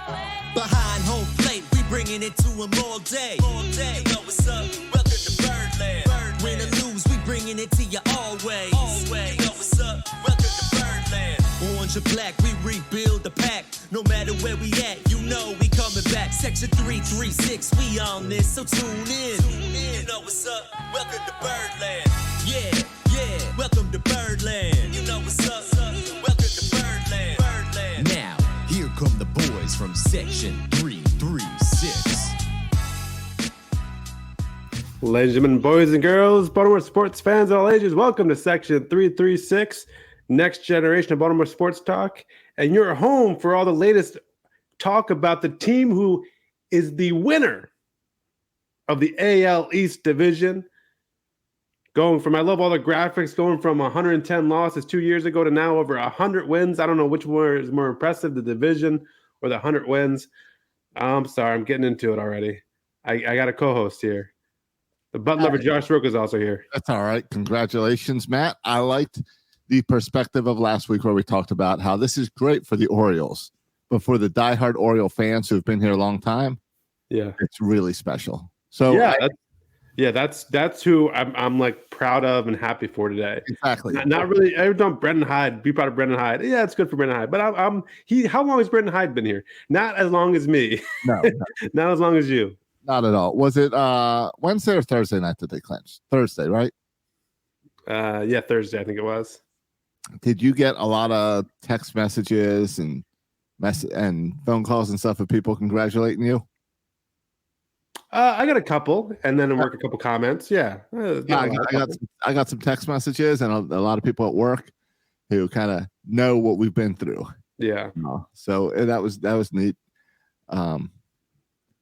Behind home plate, we bringing it to them all day. You know what's up? Welcome to Birdland. Win or lose, we bringing it to you always. You know what's up? Welcome to Birdland. Orange or black, we rebuild the pack. No matter where we at, you know we coming back. Section 336, we on this, so tune in. You know what's up? Welcome to Birdland. Yeah, welcome to Birdland. You know what's up? Welcome to Birdland. Now, here come the boys from Section 336. Ladies and gentlemen, boys and girls, Baltimore sports fans of all ages, welcome to Section 336, next generation of Baltimore sports talk. And you're home for all the latest talk about the team who is the winner of the AL East division. Going from, I love all the graphics, going from 110 losses 2 years ago to now over 100 wins. I don't know which one is more impressive, the division or the 100 wins. I'm sorry, I'm getting into it already. I got a co-host here. The button lover Josh Rook is also here. That's all right. Congratulations, Matt. I liked the perspective of last week where we talked about how this is great for the Orioles, but for the diehard Oriole fans who've been here a long time, it's really special. So that's who I'm like proud of and happy for today. Exactly. Not really. Every time Brendan Hyde, be proud of Brendan Hyde. Yeah, it's good for Brendan Hyde. But how long has Brendan Hyde been here? Not as long as me. No. Not as long as you. Not at all. Was it Wednesday or Thursday night that they clinched? Thursday, right? Thursday, I think it was. Did you get a lot of text messages and phone calls and stuff of people congratulating you? I got a couple, and then I work a couple comments. I got some text messages and a lot of people at work who kind of know what we've been through. Yeah. So that was neat.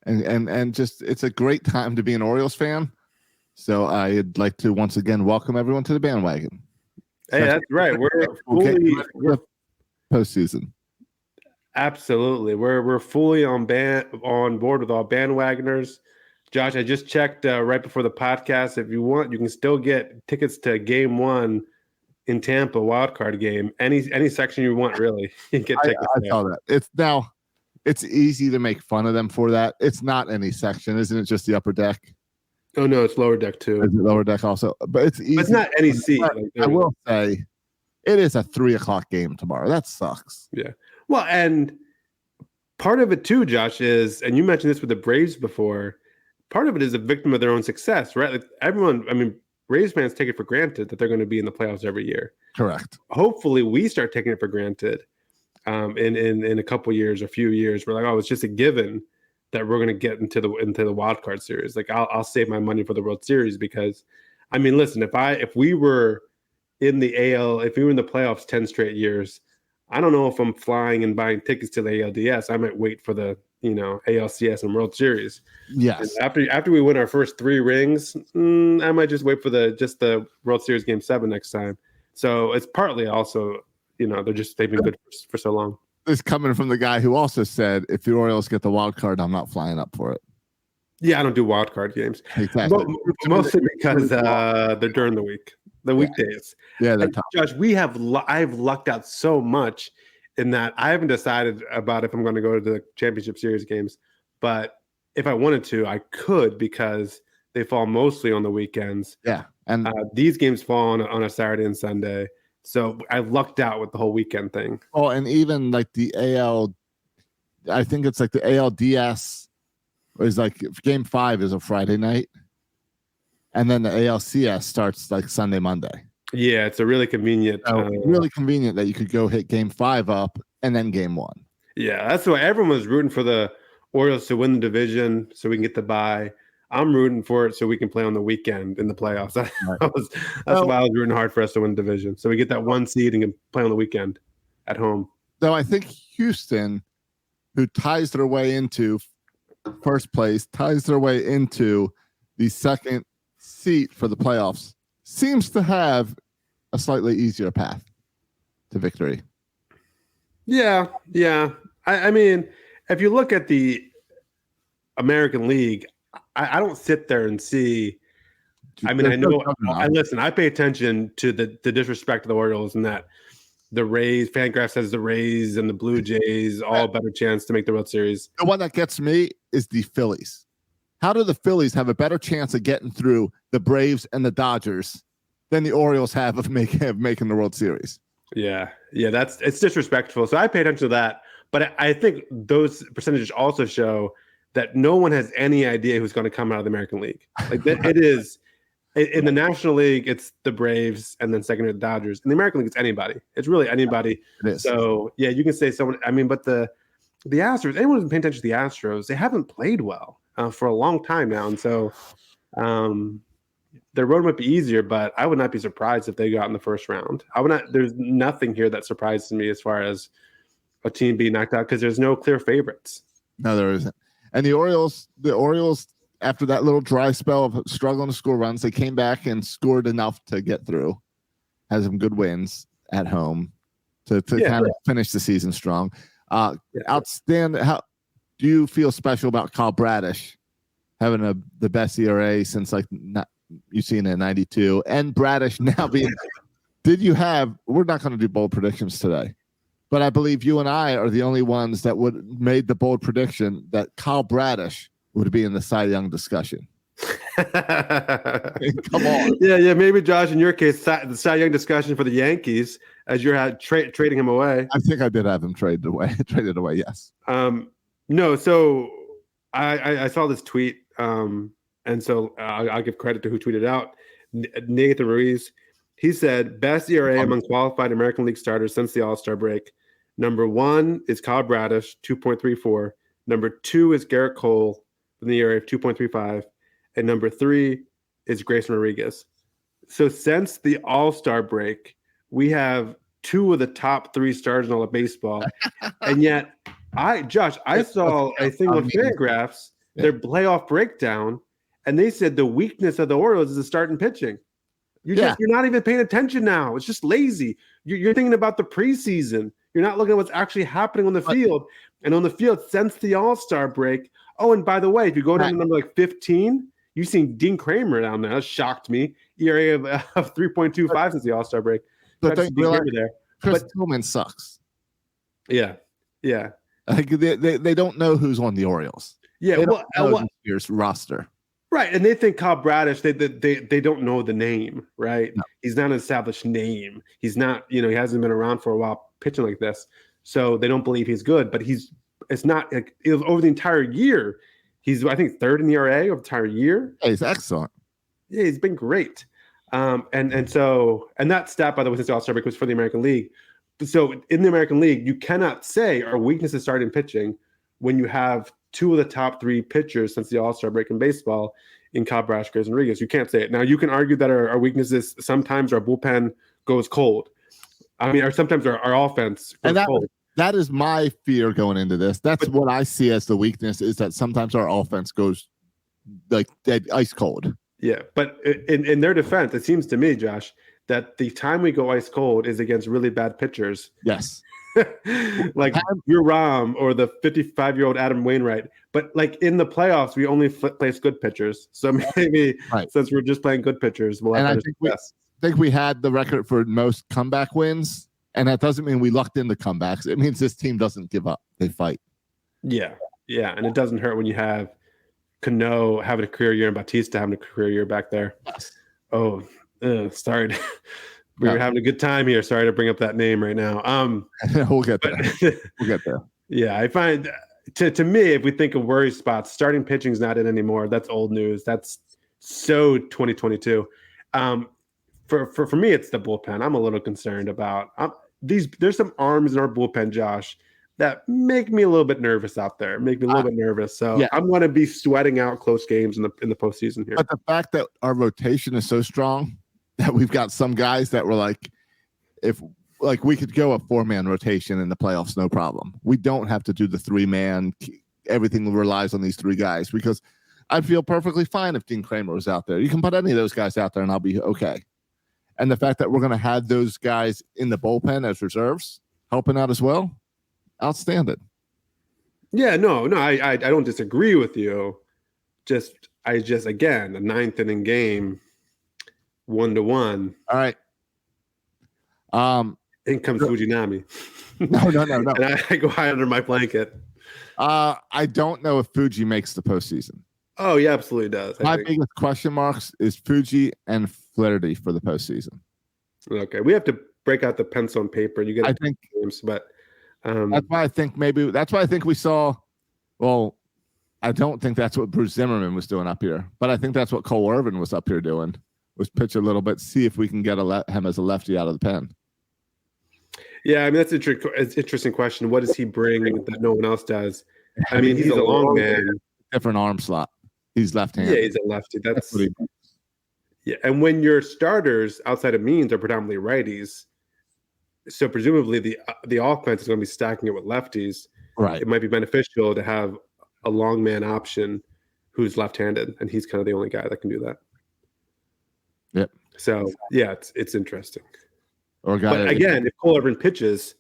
And just it's a great time to be an Orioles fan. So I'd like to once again welcome everyone to the bandwagon. Hey, that's right. We're fully postseason. Absolutely. We're fully on board with all bandwagoners. Josh, I just checked right before the podcast. If you want, you can still get tickets to Game 1 in Tampa, wildcard game. Any section you want, really. You can get tickets. I saw that. It's easy to make fun of them for that. It's not any section, isn't it? Just the upper deck. Oh no, it's lower deck too. Is it lower deck also? But it's easy. But it's not any seat. I will say, it is a 3:00 game tomorrow. That sucks. Yeah. Well, and part of it too, Josh, is, and you mentioned this with the Braves before, part of it is a victim of their own success, right? Like everyone, Braves fans take it for granted that they're going to be in the playoffs every year. Correct. Hopefully we start taking it for granted in a couple years, a few years. We're like, oh, it's just a given that we're going to get into the wild card series. Like I'll save my money for the World Series because, listen, if we were in the AL, if we were in the playoffs 10 straight years, I don't know if I'm flying and buying tickets to the ALDS. I might wait for the ALCS and World Series. Yes. And after we win our first 3 rings, I might just wait for the World Series Game 7 next time. So it's partly also, they've been good for so long. This coming from the guy who also said, if the Orioles get the wild card, I'm not flying up for it. Yeah, I don't do wild card games. Exactly. Mostly because they're during the week. The weekdays. Yeah, they're tough. Josh, I've lucked out so much in that I haven't decided about if I'm going to go to the championship series games, but if I wanted to, I could because they fall mostly on the weekends. Yeah, and these games fall on a Saturday and Sunday, so I lucked out with the whole weekend thing. Oh, and even like the AL, I think it's like the ALDS is like Game 5 is a Friday night. And then the ALCS starts like Sunday, Monday. Yeah, it's a really convenient. Really convenient that you could go hit Game 5 up and then Game 1. Yeah, that's why everyone was rooting for the Orioles to win the division so we can get the bye. I'm rooting for it so we can play on the weekend in the playoffs. That's why I was rooting hard for us to win the division. So we get that 1 seed and can play on the weekend at home. So I think Houston, who ties their way into first place, ties their way into the second seat for the playoffs, seems to have a slightly easier path to victory. Yeah. I mean, if you look at the American League, I don't sit there and see. I mean, I know. Listen, I pay attention to the disrespect of the Orioles and that the Rays. Fangraphs says the Rays and the Blue Jays all better chance to make the World Series. The one that gets me is the Phillies. How do the Phillies have a better chance of getting through the Braves and the Dodgers than the Orioles have of making the World Series? Yeah, it's disrespectful. So I pay attention to that, but I think those percentages also show that no one has any idea who's going to come out of the American League. Like it is in the National League, it's the Braves, and then second are the Dodgers. In the American League, it's anybody. It's really anybody. It is. So yeah, you can say someone. I mean, but the Astros. Anyone who's been paying attention to the Astros, they haven't played well for a long time now, and so. Their road might be easier, but I would not be surprised if they got in the first round. I would not. There's nothing here that surprises me as far as a team being knocked out because there's no clear favorites. No, there isn't. And the Orioles, after that little dry spell of struggling to score runs, they came back and scored enough to get through. Had some good wins at home to kind of finish the season strong. Outstanding. How do you feel special about Kyle Bradish having the best ERA since you've seen it in 92, and Bradish now being we're not going to do bold predictions today, but I believe you and I are the only ones that made the bold prediction that Kyle Bradish would be in the Cy Young discussion. Come on. Yeah. Maybe Josh, in your case, the Cy Young discussion for the Yankees as you're trading him away. I think I did have him traded away. Yes. No. So I saw this tweet. And so I'll give credit to who tweeted out. Nathan Ruiz. He said, best ERA among qualified American League starters since the All-Star break. Number 1 is Kyle Bradish, 2.34. Number 2 is Garrett Cole with an ERA of 2.35. And number 3 is Grayson Rodriguez. So since the All-Star break, we have 2 of the top 3 starters in all of baseball. And yet, I saw a thing on Fangraphs, their playoff breakdown, and they said the weakness of the Orioles is the starting pitching. You're not even paying attention now. It's just lazy. You're thinking about the preseason. You're not looking at what's actually happening on the field. And on the field, since the All-Star break. Oh, and by the way, if you go down to number 15, you've seen Dean Kramer down there. That shocked me. ERA of 3.25 since the All-Star break. But Chris Tillman sucks. Yeah. They don't know who's on the Orioles. Yeah, Here's roster. Right, and they think Kyle Bradish, they don't know the name, right? No. He's not an established name. He's not, he hasn't been around for a while pitching like this. So they don't believe he's good, but it's not like over the entire year. He's, I think, 3rd in the ERA over the entire year. Yeah, he's excellent. Yeah, he's been great. And that stat, by the way, since the All-Star break was for the American League. So in the American League, you cannot say our weakness is starting pitching when you have 2 of the top 3 pitchers since the All-Star break in baseball in Kyle Bradish, Grayson Rodriguez. You can't say it. Now, you can argue that our weakness is sometimes our bullpen goes cold. I mean, or sometimes our offense goes cold. That is my fear going into this. That's what I see as the weakness, is that sometimes our offense goes like dead ice cold. Yeah, but in their defense, it seems to me, Josh, that the time we go ice cold is against really bad pitchers. Yes. Like your Ram or the 55-year-old Adam Wainwright. But like in the playoffs, we only place good pitchers. So maybe since we're just playing good pitchers, we'll have I think we had the record for most comeback wins. And that doesn't mean we lucked into comebacks. It means this team doesn't give up. They fight. Yeah. And it doesn't hurt when you have Cano having a career year and Bautista having a career year back there. Yes. Oh, sorry. We were having a good time here. Sorry to bring up that name right now. We'll get there. Yeah, I find to me, if we think of worry spots, starting pitching is not in anymore. That's old news. That's so 2022. For me, it's the bullpen. I'm a little concerned about there's some arms in our bullpen, Josh, that make me a little bit nervous out there. Make me a little bit nervous. So I'm going to be sweating out close games in the postseason here. But the fact that our rotation is so strong that we've got some guys that were like, if like we could go a 4-man rotation in the playoffs, no problem. We don't have to do the 3-man. Everything relies on these 3 guys, because I'd feel perfectly fine if Dean Kramer was out there. You can put any of those guys out there and I'll be okay. And the fact that we're going to have those guys in the bullpen as reserves helping out as well, outstanding. Yeah, no, I don't disagree with you. Again, the 9th inning game, 1-1. All right. In comes Fujinami. No. And I go hide under my blanket. I don't know if Fuji makes the postseason. Oh, he absolutely does. My biggest question marks is Fuji and Flaherty for the postseason. Okay, we have to break out the pencil and paper. You get, I think, games, but that's why I think we saw. Well, I don't think that's what Bruce Zimmerman was doing up here, but I think that's what Cole Irvin was up here doing. Was pitch a little bit, see if we can get him as a lefty out of the pen. Yeah, I mean that's an interesting question. What does he bring that no one else does? I mean, he's a long man, different arm slot. He's left-handed. Yeah, he's a lefty. That's what he does. Yeah, and when your starters outside of Means are predominantly righties, so presumably the offense is going to be stacking it with lefties. Right. It might be beneficial to have a long man option who's left-handed, and he's kind of the only guy that can do that. Yep. So yeah, it's interesting. But again, if Cole Irvin pitches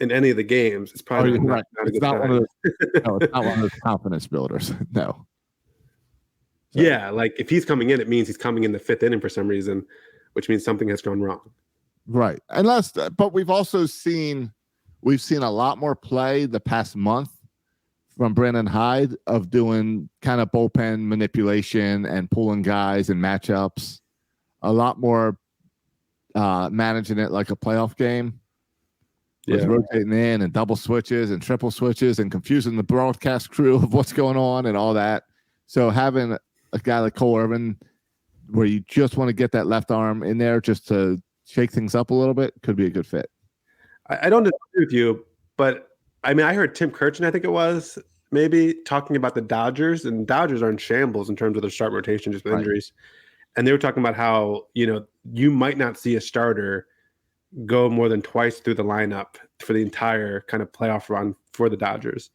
in any of the games, it's probably not a good one of it's not one of those confidence builders. No. So. Yeah, like if he's coming in, it means he's coming in the fifth inning for some reason, which means something has gone wrong. Right. But we've also seen a lot more play the past month from Brandon Hyde of doing kind of bullpen manipulation and pulling guys and matchups. A lot more managing it like a playoff game. Yeah. Rotating in and double switches and triple switches and confusing the broadcast crew of what's going on and all that. So having a guy like Cole Irvin where you just want to get that left arm in there just to shake things up a little bit could be a good fit. I don't disagree with you, but I mean, I heard Tim Kirchin, I think it was, maybe talking about the Dodgers, and Dodgers are in shambles in terms of their start rotation just with injuries. And they were talking about how, you might not see a starter go more than twice through the lineup for the entire kind of playoff run for the Dodgers.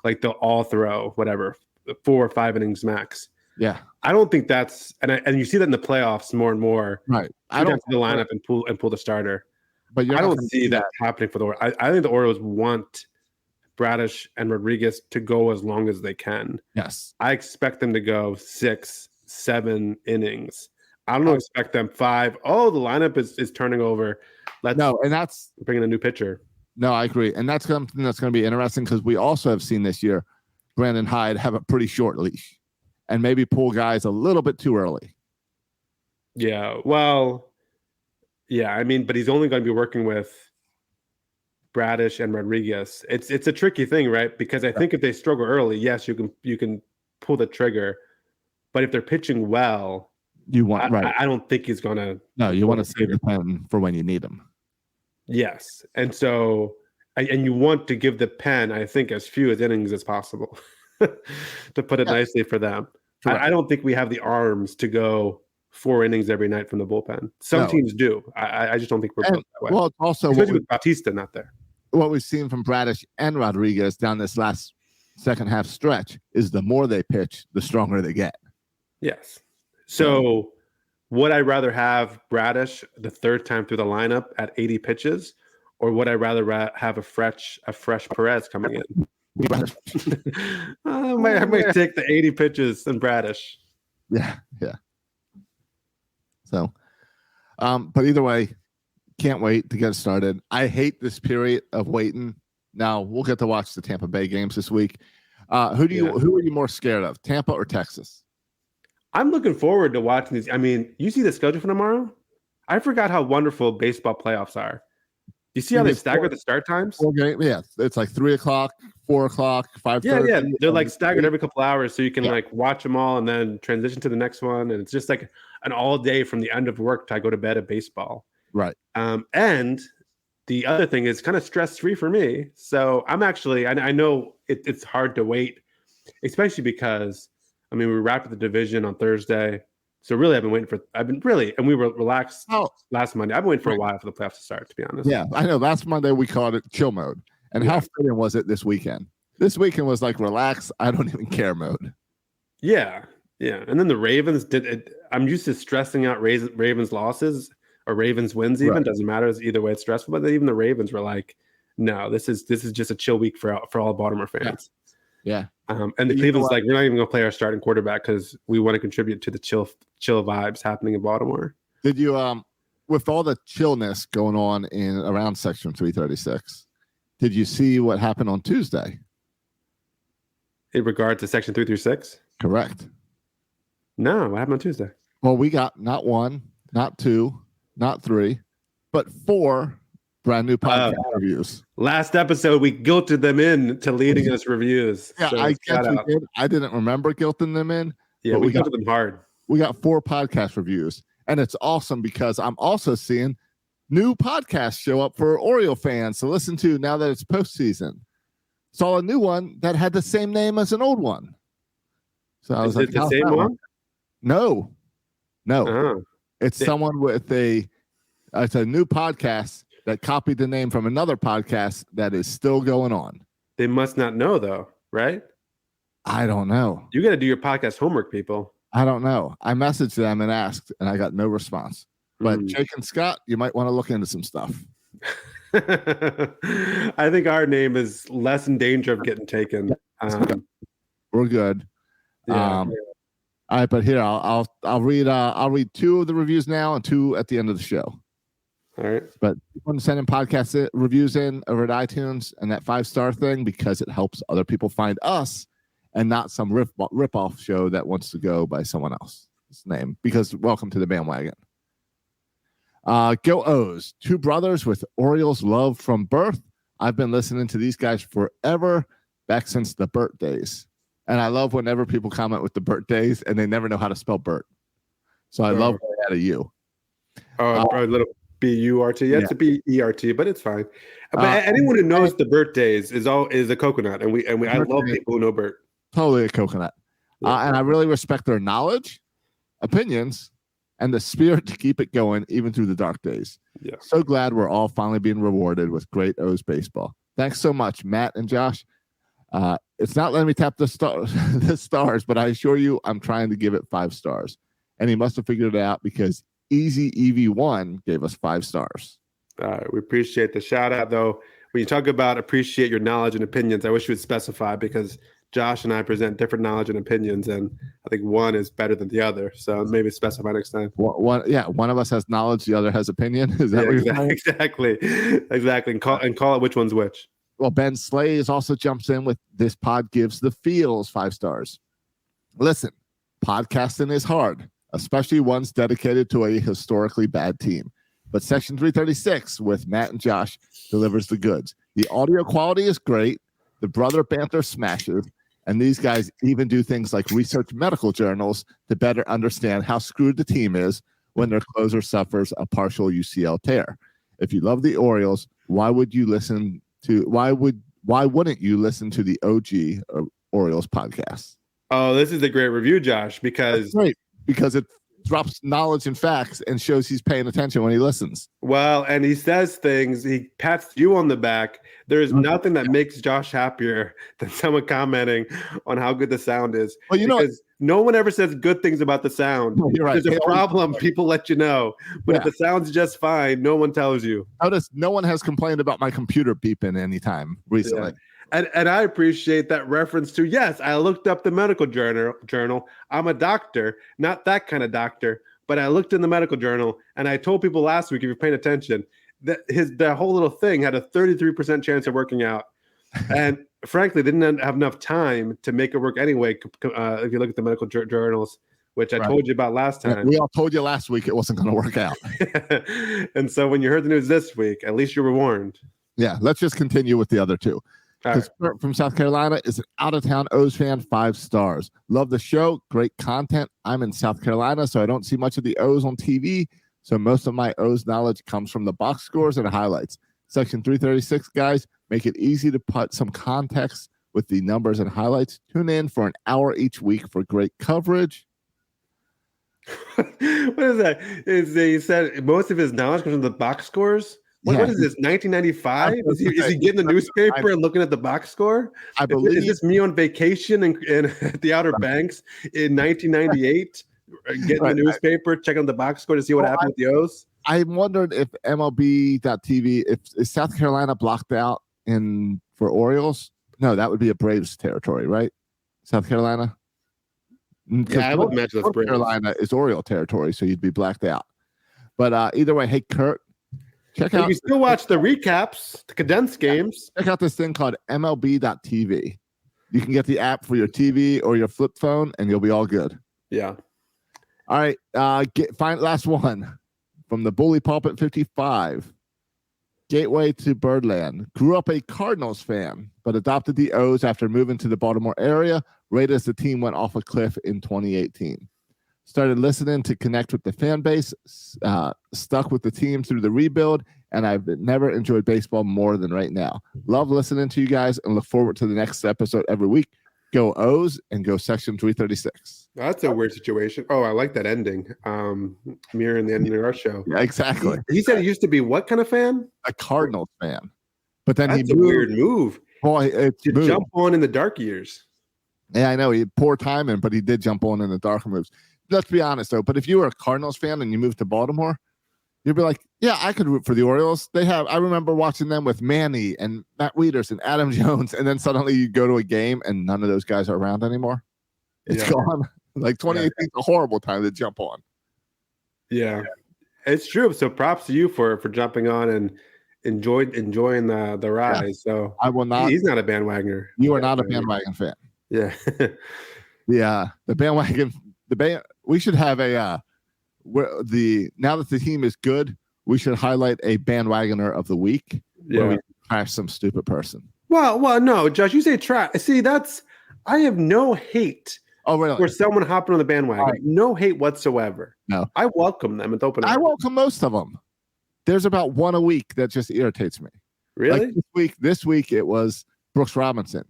Like they'll all throw whatever, 4 or 5 innings max. Yeah. I don't think that's and you see that in the playoffs more and more. Right. I don't see the lineup and pull the starter. But I don't see that happening for the Orioles. I think the Orioles want Bradish and Rodriguez to go as long as they can. Yes. I expect them to go 6, 7 innings. I don't expect them 5. Oh, the lineup is turning over. And that's bringing a new pitcher. No, I agree. And that's something that's going to be interesting because we also have seen this year Brandon Hyde have a pretty short leash and maybe pull guys a little bit too early. Yeah. Well, yeah, I mean, but he's only going to be working with Bradish and Rodriguez. It's a tricky thing, right? Because I think if they struggle early, yes, you can pull the trigger. But if they're pitching well, I don't think he's going to. No, you want to save the pen for when you need him. Yes. And so, and you want to give the pen, I think, as few as innings as possible to put it nicely for them. I don't think we have the arms to go 4 innings every night from the bullpen. Some teams do. I just don't think we're built that way. Well, also especially with Bautista not there. What we've seen from Bradish and Rodriguez down this last second half stretch is the more they pitch, the stronger they get. Yes. So would I rather have Bradish the third time through the lineup at 80 pitches, or would I rather have a fresh Perez coming in? I might take the 80 pitches and Bradish. Yeah. So, but either way, can't wait to get started. I hate this period of waiting. Now we'll get to watch the Tampa Bay games this week. Who are you more scared of, Tampa or Texas? I'm looking forward to watching these. I mean, you see the schedule for tomorrow? I forgot how wonderful baseball playoffs are. You see how they stagger the start times? Yeah, it's like 3 o'clock, 4 o'clock, 5:30. Yeah. They're like staggered every couple hours, so you can like watch them all and then transition to the next one. And it's just like an all day from the end of work to go to bed at baseball. Right. And the other thing is kind of stress-free for me. So I'm actually, I know it's hard to wait, especially because, I mean, we wrapped the division on Thursday. So really, and we were relaxed last Monday. I've been waiting for a while for the playoffs to start, to be honest. Yeah, I know. Last Monday, we called it chill mode. And how fitting was it this weekend? This weekend was like relax, I don't even care mode. Yeah. And then the Ravens did it. I'm used to stressing out Ravens losses or Ravens wins even. Doesn't matter. Either way, it's stressful. But even the Ravens were like, no, this is just a chill week for all Baltimore fans. Yeah. And the Cleveland's like, we're not even going to play our starting quarterback because we want to contribute to the chill vibes happening in Baltimore. Did you with all the chillness going on in around Section 336, did you see what happened on Tuesday? In regard to Section 336? Correct. No, what happened on Tuesday? Well, we got not one, not two, not three, but 4 brand new podcast reviews. Last episode, we guilted them into leading us reviews. Yeah, so I guess we did. I didn't remember guilting them in. Yeah, but we guilted them hard. We got 4 podcast reviews, and it's awesome because I'm also seeing new podcasts show up for Oriole fans to listen to now that it's postseason. Saw a new one that had the same name as an old one. So I was Is like, it the same one? No. Oh. It's someone with it's a new podcast that copied the name from another podcast that is still going on. They must not know, though, right? I don't know. You got to do your podcast homework, people. I don't know. I messaged them and asked, and I got no response. But Jake and Scott, you might want to look into some stuff. I think our name is less in danger of getting taken. We're good. Yeah. All right, but here I'll read 2 of the reviews now and 2 at the end of the show. All right. But you want to send in podcast reviews in over at iTunes and that 5-star thing because it helps other people find us and not some rip-off show that wants to go by someone else's name. Because welcome to the bandwagon. Go O's. 2 brothers with Orioles love from birth. I've been listening to these guys forever, back since the Burt days. And I love whenever people comment with the Burt days and they never know how to spell Burt. So I love that of you. A little B-U-R-T. Yeah, it's a B-E-R-T, but it's fine. But anyone who knows the Burt days is a coconut, and I love people who know Burt. Totally a coconut. And I really respect their knowledge, opinions, and the spirit to keep it going even through the dark days. Yeah. So glad we're all finally being rewarded with great O's baseball. Thanks so much, Matt and Josh. It's not letting me tap the stars, but I assure you I'm trying to give it 5 stars. And he must have figured it out because Easy EV1 gave us 5 stars. All right, we appreciate the shout out, though. When you talk about appreciate your knowledge and opinions, I wish you would specify because Josh and I present different knowledge and opinions, and I think one is better than the other. So maybe specify next time. One of us has knowledge, the other has opinion. Is that what you're saying? Exactly. And call it which one's which. Well, Ben Slays also jumps in with this pod gives the feels 5 stars. Listen, podcasting is hard, especially ones dedicated to a historically bad team. But Section 336 with Matt and Josh delivers the goods. The audio quality is great. The brother banter smashes. And these guys even do things like research medical journals to better understand how screwed the team is when their closer suffers a partial UCL tear. If you love the Orioles, why wouldn't you listen to the OG Orioles podcast? Oh, this is a great review, Josh, because it drops knowledge and facts and shows he's paying attention when he listens. Well, and he says things, he pats you on the back. There's nothing that makes Josh happier than someone commenting on how good the sound is. Well, because no one ever says good things about the sound. No, you're right. There's a problem, people let you know. But if the sound's just fine, no one tells you. Notice no one has complained about my computer beeping anytime recently. Yeah. And I appreciate that reference to, yes, I looked up the medical journal. I'm a doctor, not that kind of doctor, but I looked in the medical journal and I told people last week, if you're paying attention, that whole little thing had a 33% chance of working out. And frankly, didn't have enough time to make it work anyway. If you look at the medical journals, which I told you about last time. We all told you last week it wasn't going to work out. And so when you heard the news this week, at least you were warned. Yeah, let's just continue with the other 2. Right. From South Carolina is an out-of-town O's fan, 5 stars. Love the show. Great content. I'm in South Carolina, so I don't see much of the O's on TV. So most of my O's knowledge comes from the box scores and highlights. Section 336, guys, make it easy to put some context with the numbers and highlights. Tune in for an hour each week for great coverage. What is that? He said most of his knowledge comes from the box scores? What is this, 1995? Is he getting the newspaper and looking at the box score? I believe. Is this me on vacation in the Outer Banks in 1998? Getting the newspaper, checking the box score to see what happened with the O's? I wondered if MLB.TV, is South Carolina blocked out for Orioles? No, that would be a Braves territory, right? South Carolina? Yeah, I would imagine that's Braves. Carolina is Oriole territory, so you'd be blacked out. But either way, hey, Kurt, check You out can still watch the recaps, the condensed games. check out this thing called MLB.TV. You can get the app for your TV or your flip phone, and you'll be all good. Yeah. All right, find last one from the Bully Pulpit 55. Gateway to Birdland. Grew up a Cardinals fan, but adopted the O's after moving to the Baltimore area right as the team went off a cliff in 2018. Started listening to connect with the fan base, stuck with the team through the rebuild, and I've never enjoyed baseball more than right now. Love listening to you guys and look forward to the next episode every week. Go O's and go Section 336. That's a weird situation. Oh, I like that ending. Mirroring the ending of our show. Yeah, exactly. He said he used to be what kind of fan? A Cardinals fan. But then That's he a moved. weird move. Boy, it's To moved. jump on in the dark years. Yeah, I know. He had poor timing, but he did jump on in the darker moves. Let's be honest, though. But if you were a Cardinals fan and you moved to Baltimore, you'd be like, yeah, I could root for the Orioles. I remember watching them with Manny and Matt Wieters and Adam Jones, and then suddenly you go to a game and none of those guys are around anymore. It's gone. Like 2018 is a horrible time to jump on. Yeah, it's true. So props to you for jumping on and enjoying the ride. Yeah. So I will not. He's not a bandwagoner. You are not a bandwagon fan. Yeah. Yeah. The bandwagon. We should have now that the team is good, we should highlight a bandwagoner of the week. Yeah. Where we trash some stupid person. Well, no, Josh, you say trash. See, I have no hate. Oh, really? For someone hopping on the bandwagon. Right. No hate whatsoever. No. I welcome them with open arms. I welcome most of them. There's about one a week that just irritates me. Really? Like this week it was Brooks Robinson.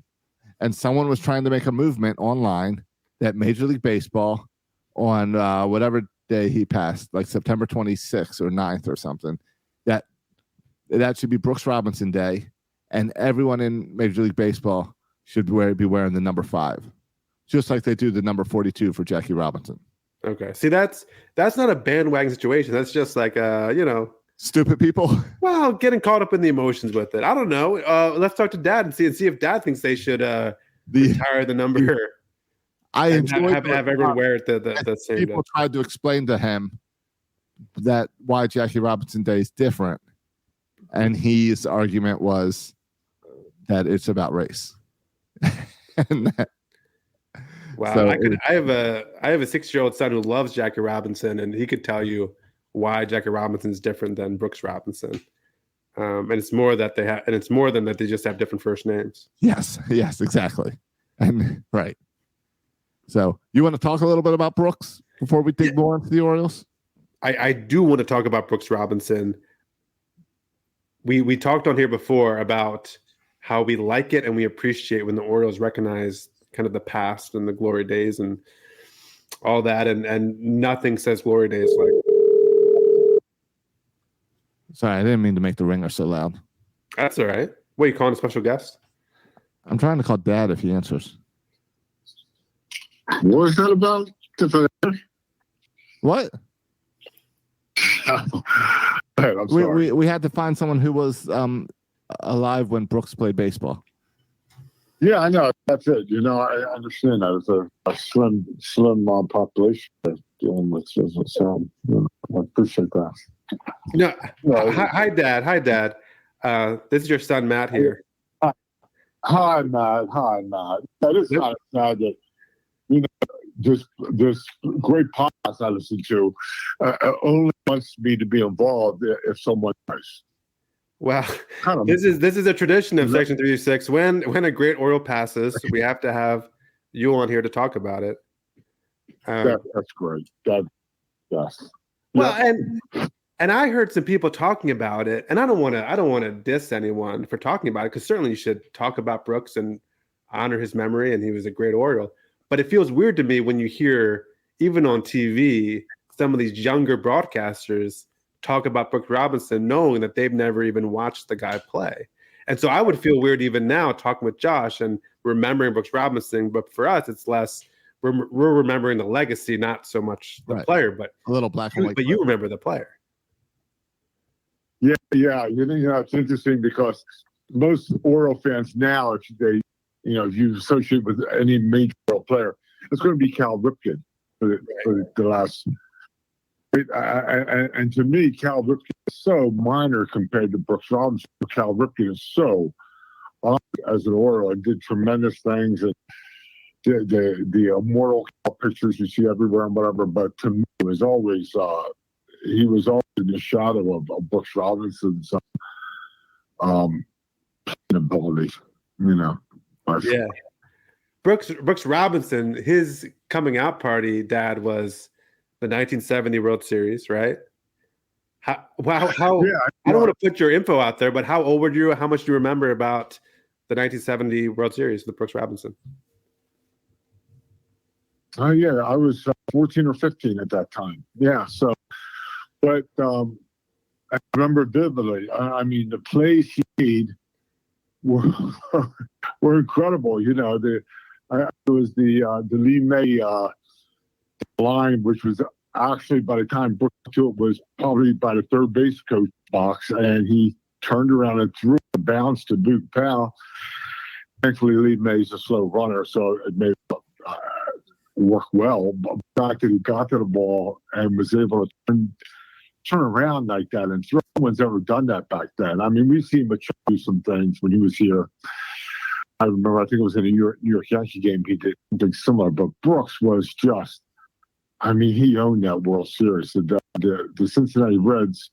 And someone was trying to make a movement online that Major League Baseball on whatever day he passed, like September 26th or 9th or something, that should be Brooks Robinson Day. And everyone in Major League Baseball should be wearing the number 5. Just like they do the number 42 for Jackie Robinson. Okay. See, that's not a bandwagon situation. That's just like, stupid people. Well, getting caught up in the emotions with it. I don't know. Let's talk to Dad and see if Dad thinks they should retire the number. I enjoy have everyone wear it the same people day. Tried to explain to him that why Jackie Robinson Day is different. And his argument was that it's about race. Wow, so I have a 6-year-old son who loves Jackie Robinson, and he could tell you why Jackie Robinson is different than Brooks Robinson. And it's more than that they just have different first names. Yes, exactly. And right. So you want to talk a little bit about Brooks before we dig more into the Orioles? I do want to talk about Brooks Robinson. We talked on here before about how we like it and we appreciate when the Orioles recognize kind of the past and the glory days and all that, and nothing says glory days like. Sorry, I didn't mean to make the ringer so loud. That's all right. What, are you calling a special guest? I'm trying to call Dad if he answers. What is that about? What? I'm sorry. We had to find someone who was alive when Brooks played baseball. Yeah, I know. That's it. I understand that. It's a slim population dealing with this. So I appreciate that. No. Hi, Dad. This is your son, Matt, here. Hi, Matt. That is kind of sad that, this great podcast I listen to only wants me to be involved if someone does. Well, this is a tradition of Section 336. When a great Oriole passes, we have to have you on here to talk about it. That's great. Yes. Well, and I heard some people talking about it, and I don't want to diss anyone for talking about it, because certainly you should talk about Brooks and honor his memory, and he was a great Oriole. But it feels weird to me when you hear, even on TV, some of these younger broadcasters talk about Brooks Robinson knowing that they've never even watched the guy play. And so I would feel weird even now talking with Josh and remembering Brooks Robinson, but for us it's less we're remembering the legacy, not so much the player, but a little black and white. But you remember the player. Yeah. It's interesting because most Oriole fans now, if you associate with any major Oriole player, it's going to be Cal Ripken for the last And to me, Cal Ripken is so minor compared to Brooks Robinson. Cal Ripken is so on as an Oriole and did tremendous things. And the immortal pictures you see everywhere and whatever. But to me, it was always he was always in the shadow of Brooks Robinson's ability. Yeah. Brooks Robinson, his coming out party, Dad, was the 1970 World Series, right? How I don't want to put your info out there, but how old were you? How much do you remember about the 1970 World Series with Brooks Robinson? Yeah, I was 14 or 15 at that time. Yeah, so, but I remember vividly. I mean, the plays he made were incredible. It was the Lee May line, which was actually by the time Brooks to it was probably by the third base coach box, and he turned around and threw a bounce to Boog Powell. Thankfully, Lee May's a slow runner, so it made it work well. But the fact that he got to the ball and was able to turn around like that, and no one's ever done that back then. I mean, we've seen Machado do some things when he was here. I remember, I think it was in a New York Yankee game, he did something similar, but Brooks was just, I mean, he owned that World Series. The Cincinnati Reds,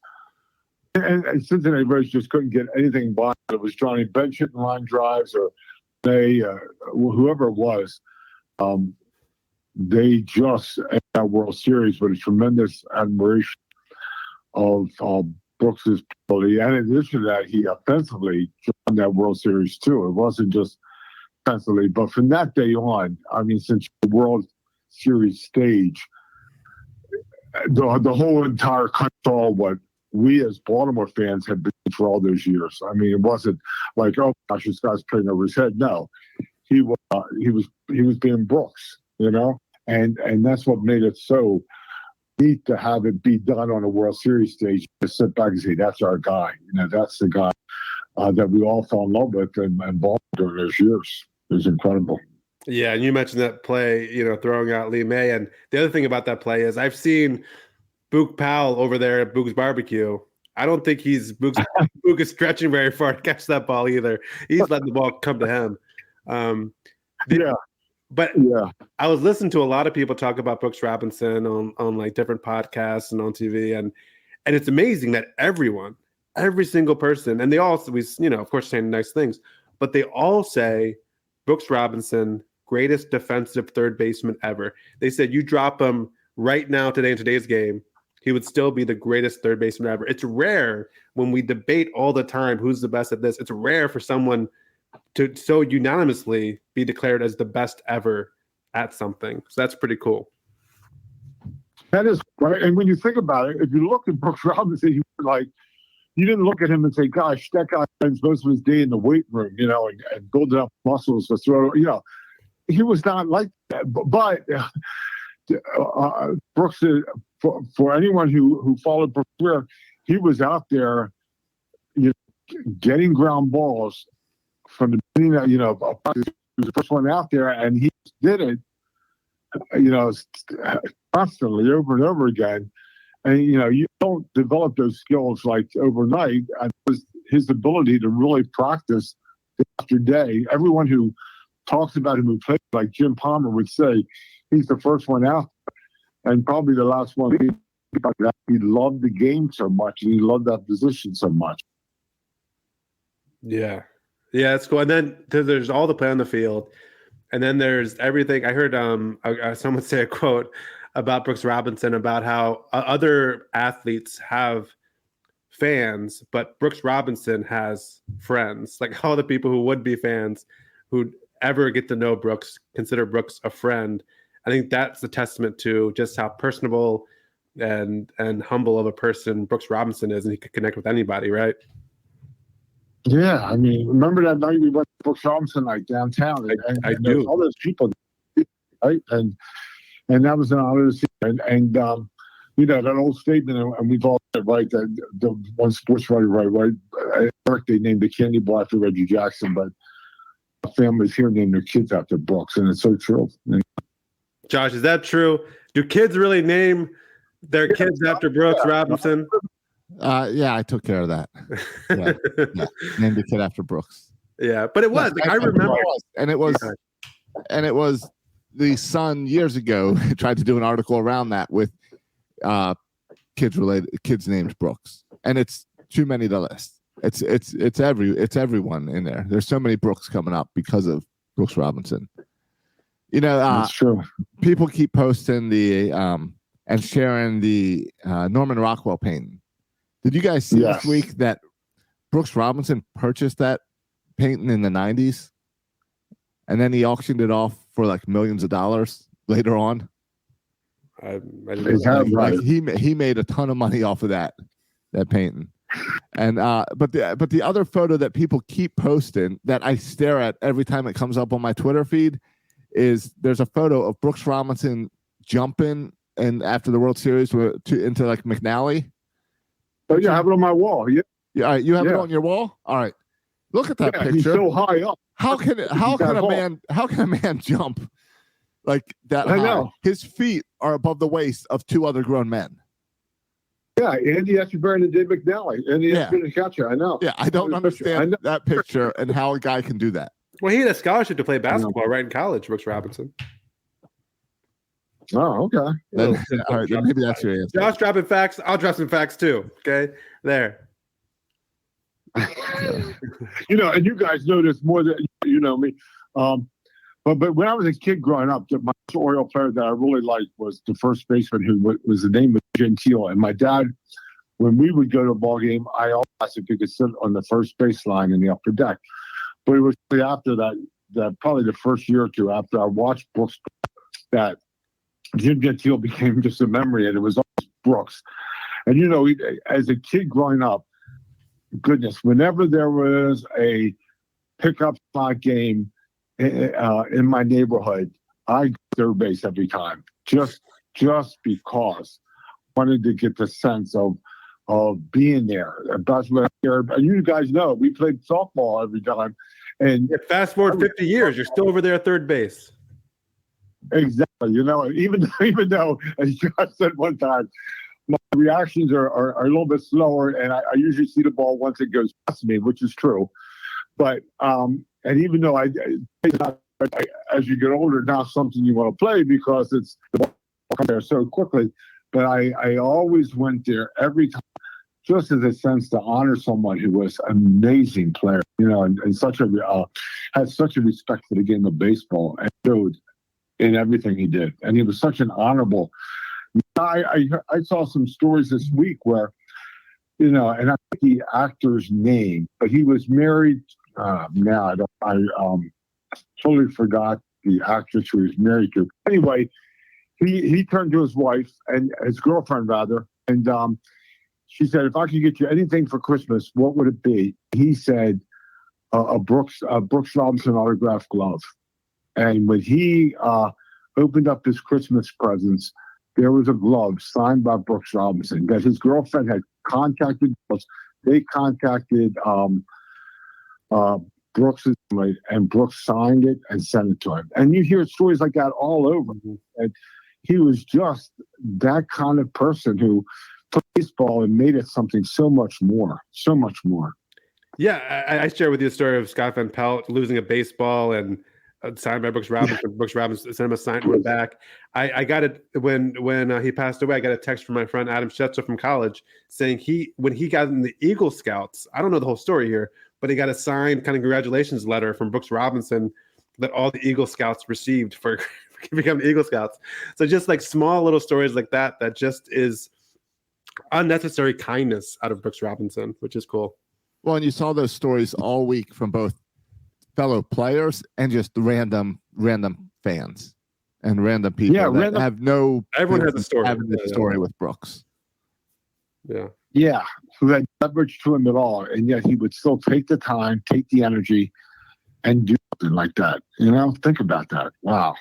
and Cincinnati Reds just couldn't get anything by. It was Johnny Bench hitting line drives, or whoever it was. They just ended that World Series with a tremendous admiration of Brooks's ability. And in addition to that, he offensively won that World Series too. It wasn't just offensively, but from that day on, I mean, since the World Series stage, the whole entire country saw what we as Baltimore fans had been for all those years. I mean, it wasn't like, oh gosh, this guy's playing over his head. No, he was being Brooks, and that's what made it so neat to have it be done on a World Series stage. To sit back and say, that's our guy. That's the guy that we all fell in love with and Baltimore during those years. It was incredible. Yeah, and you mentioned that play, throwing out Lee May. And the other thing about that play is I've seen Boog Powell over there at Boog's Barbecue. I don't think Boog is stretching very far to catch that ball either. He's letting the ball come to him. But I was listening to a lot of people talk about Brooks Robinson on like different podcasts and on TV, and it's amazing that every single person, and they all, of course, saying nice things, but they all say Brooks Robinson, greatest defensive third baseman ever. They said you drop him right now today in today's game, he would still be the greatest third baseman ever. It's rare when we debate all the time who's the best at this. It's rare for someone to so unanimously be declared as the best ever at something. So that's pretty cool. That is right. And when you think about it, if you look at Brooks Robinson, you didn't look at him and say, gosh, that guy spends most of his day in the weight room, and building up muscles to throw, he was not like that. But Brooks, for anyone who followed Brooks' career, he was out there, getting ground balls from the beginning. He was the first one out there, and he did it, constantly over and over again. And you don't develop those skills like overnight. And it was his ability to really practice day after day. Everyone who talks about him who played, like Jim Palmer would say, he's the first one out, and probably the last one. He loved the game so much, and he loved that position so much. Yeah, that's cool. And then there's all the play on the field, and then there's everything. I heard someone say a quote about Brooks Robinson about how other athletes have fans, but Brooks Robinson has friends. Like all the people who would be fans who'd ever get to know Brooks consider Brooks a friend. I think that's a testament to just how personable and humble of a person Brooks Robinson is, and he could connect with anybody, right? Yeah, I mean, remember that night we went to Brooks Robinson night downtown, and I do. All those people, right? And that was an honor to see. And that old statement, and we've all said, right, that the one sports writer, right? Eric, they named the candy bar after Reggie Jackson, but families here name their kids after Brooks, and it's so true. Josh, is that true? Do kids really name Their kids after Brooks Robinson. Yeah, I took care of that. Yeah. Named the kid after Brooks. Yeah, but it was. I remember, and it was the Sun years ago tried to do an article around that with kids named Brooks, and it's too many to list. It's everyone in there. There's so many Brooks coming up because of Brooks Robinson. That's true. People keep posting the and sharing the Norman Rockwell painting. Did you guys see this week that Brooks Robinson purchased that painting in the 90s, and then he auctioned it off for like millions of dollars later on? I didn't like he made a ton of money off of that painting. And but the other photo that people keep posting that I stare at every time it comes up on my Twitter feed is there's a photo of Brooks Robinson jumping and after the World Series into like McNally. Oh yeah, I have it on my wall. Yeah. All right, you have it on your wall. All right, look at that picture. He's so high up. How can a man jump like that high? Know. His feet are above the waist of two other grown men. Yeah, Andy Etchebarren and Dave McNally. Andy Etchebarren and catcher. I know. Yeah, I don't understand that picture and how a guy can do that. Well, he had a scholarship to play basketball right in college, Brooks Robinson. Oh, okay. All right, then maybe that's your answer. Josh dropping facts. I'll drop some facts too. Okay, there. And you guys know this more than you know me. But when I was a kid growing up, my Oriole player that I really liked was the first baseman who was the name was Gentile. And my dad, when we would go to a ball game, I always asked if he could sit on the first baseline in the upper deck. But it was after that probably the first year or two after I watched Brooks that Jim Gentile became just a memory, and it was always Brooks. And as a kid growing up, goodness, whenever there was a pickup spot game in my neighborhood, I go third base every time, just because I wanted to get the sense of being there. That's what I care. You guys know we played softball every time, and fast forward 50 years, you're still over there at third base. Exactly. Even though, as Josh said one time, my reactions are a little bit slower, and I usually see the ball once it goes past me, which is true. But and even though as you get older, now something you want to play because it's the ball comes there so quickly. But I always went there every time, just as a sense to honor someone who was an amazing player, and such had such a respect for the game of baseball and showed in everything he did. And he was such an honorable. I saw some stories this week where, and I think the actor's name, but he was married. Now I totally forgot the actress who he was married to. Anyway, he turned to his wife and his girlfriend rather, and she said, "If I could get you anything for Christmas, what would it be?" He said, "A Brooks Robinson autographed glove." And when he opened up his Christmas presents, there was a glove signed by Brooks Robinson that his girlfriend had contacted. They contacted Brooks, and Brooks signed it and sent it to him. And you hear stories like that all over. And he was just that kind of person who took baseball and made it something so much more. Yeah, I share with you the story of Scott Van Pelt losing a baseball and signed by Brooks Robinson. Brooks Robinson sent him a signed one back. I got it when he passed away. I got a text from my friend Adam Schetzer from college saying when he got in the Eagle Scouts, I don't know the whole story here, but he got a signed kind of congratulations letter from Brooks Robinson that all the Eagle Scouts received for becoming Eagle Scouts. So just like small little stories like that just is unnecessary kindness out of Brooks Robinson, which is cool. Well, and you saw those stories all week from both fellow players and just random fans and random people that have no. Everyone has a story. Having the story with Brooks. Yeah. Who had leverage to him at all, and yet he would still take the time, take the energy, and do something like that. Think about that. Wow.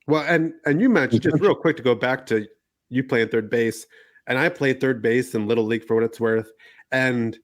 Well, and you mentioned, just real quick to go back to you playing third base, and I played third base in Little League for what it's worth, and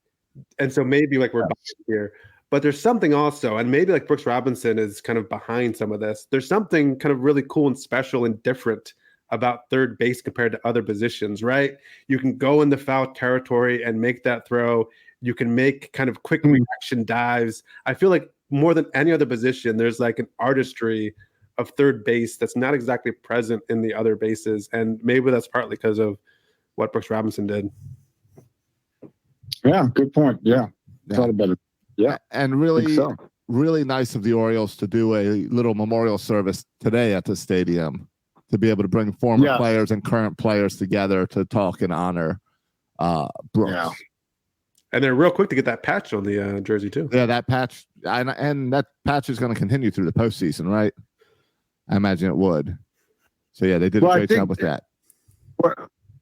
so maybe like we're back here. But there's something also, and maybe like Brooks Robinson is kind of behind some of this. There's something kind of really cool and special and different about third base compared to other positions, right? You can go in the foul territory and make that throw. You can make kind of quick reaction dives. I feel like more than any other position, there's like an artistry of third base that's not exactly present in the other bases. And maybe that's partly because of what Brooks Robinson did. Yeah, good point. Yeah. Thought about it. Yeah. And really nice of the Orioles to do a little memorial service today at the stadium to be able to bring former players and current players together to talk and honor Brooks. Yeah. And they're real quick to get that patch on the jersey too. Yeah, that patch, and that patch is going to continue through the postseason, right? I imagine it would. So yeah, they did a great job with that.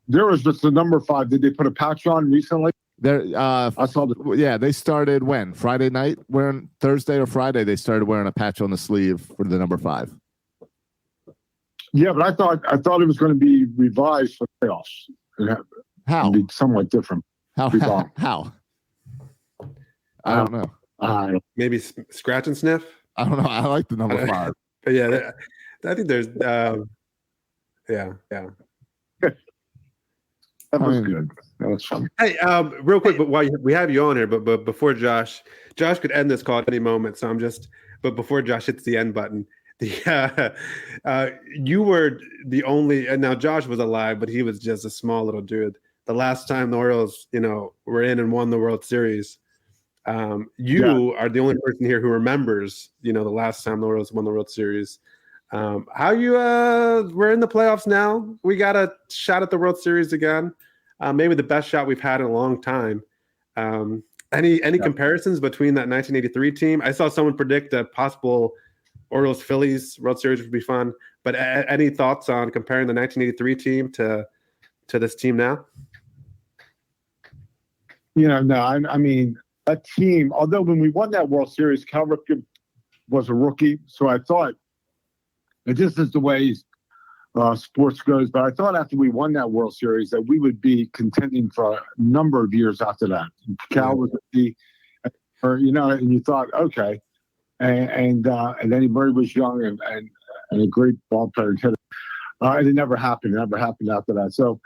There was just the number 5. Did they put a patch on recently? I saw they started when? Friday night, wearing Thursday or Friday, they started wearing a patch on the sleeve for the number 5. Yeah, but I thought it was going to be revised for playoffs. How? It'd be somewhat different. How? I don't know. Maybe scratch and sniff. I don't know. I like the number 5. But yeah, I think there's yeah. That was good. That was fun. Hey, real quick, but while we have you on here, but before Josh could end this call at any moment. So but before Josh hits the end button, you were the only, and now Josh was alive, but he was just a small little dude. The last time the Orioles, were in and won the World Series, you are the only person here who remembers, the last time the Orioles won the World Series. How you we're in the playoffs now. We got a shot at the World Series again. Maybe the best shot we've had in a long time. Any comparisons between that 1983 team? I saw someone predict a possible Orioles Phillies World Series would be fun. But any thoughts on comparing the 1983 team to this team now? No. I mean, that team. Although when we won that World Series, Cal Ripken was a rookie, so I thought. And this is the way sports goes. But I thought after we won that World Series that we would be contending for a number of years after that. Cal was and you thought, okay. And then Eddie Murray was young and a great ball player and hitter. And it never happened. It never happened after that. So,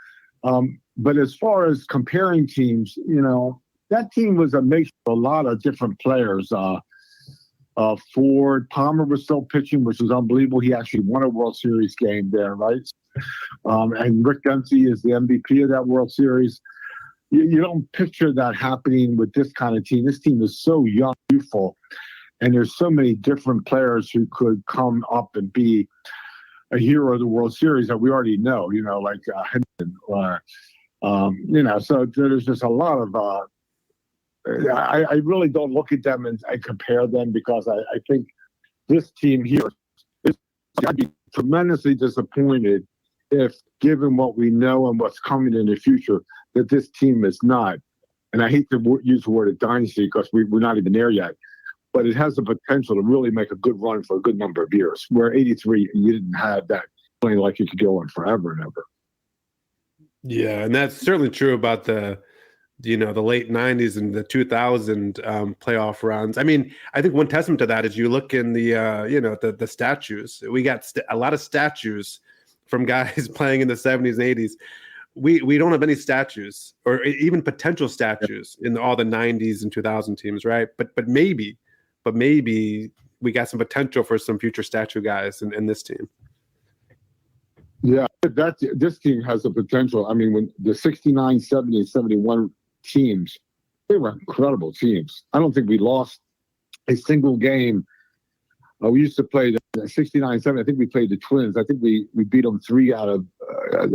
but as far as comparing teams, that team was a mix of a lot of different players. Ford Palmer was still pitching, which was unbelievable. He actually won a World Series game there, right? And Rick Dempsey is the MVP of that World Series. You don't picture that happening with this kind of team. This team is so young, youthful, and there's so many different players who could come up and be a hero of the World Series that we already know, like Henderson or, so there's just a lot of I really don't look at them and compare them because I think this team here I'd be tremendously disappointed if, given what we know and what's coming in the future, that this team is not. And I hate to use the word a dynasty because we're not even there yet, but it has the potential to really make a good run for a good number of years. Where 83, you didn't have that playing like you could go on forever and ever. Yeah, and that's certainly true about the late 90s and the 2000 playoff runs. I mean, I think one testament to that is you look in the statues. We got a lot of statues from guys playing in the 70s and 80s. We don't have any statues or even potential statues in all the 90s and 2000 teams, right? But maybe we got some potential for some future statue guys in this team. Yeah, this team has the potential. I mean, when the 69, 70, and 71 teams, they were incredible teams. I don't think we lost a single game. We used to play the 69, 70. I think we played the Twins. I think we beat them 3 out of.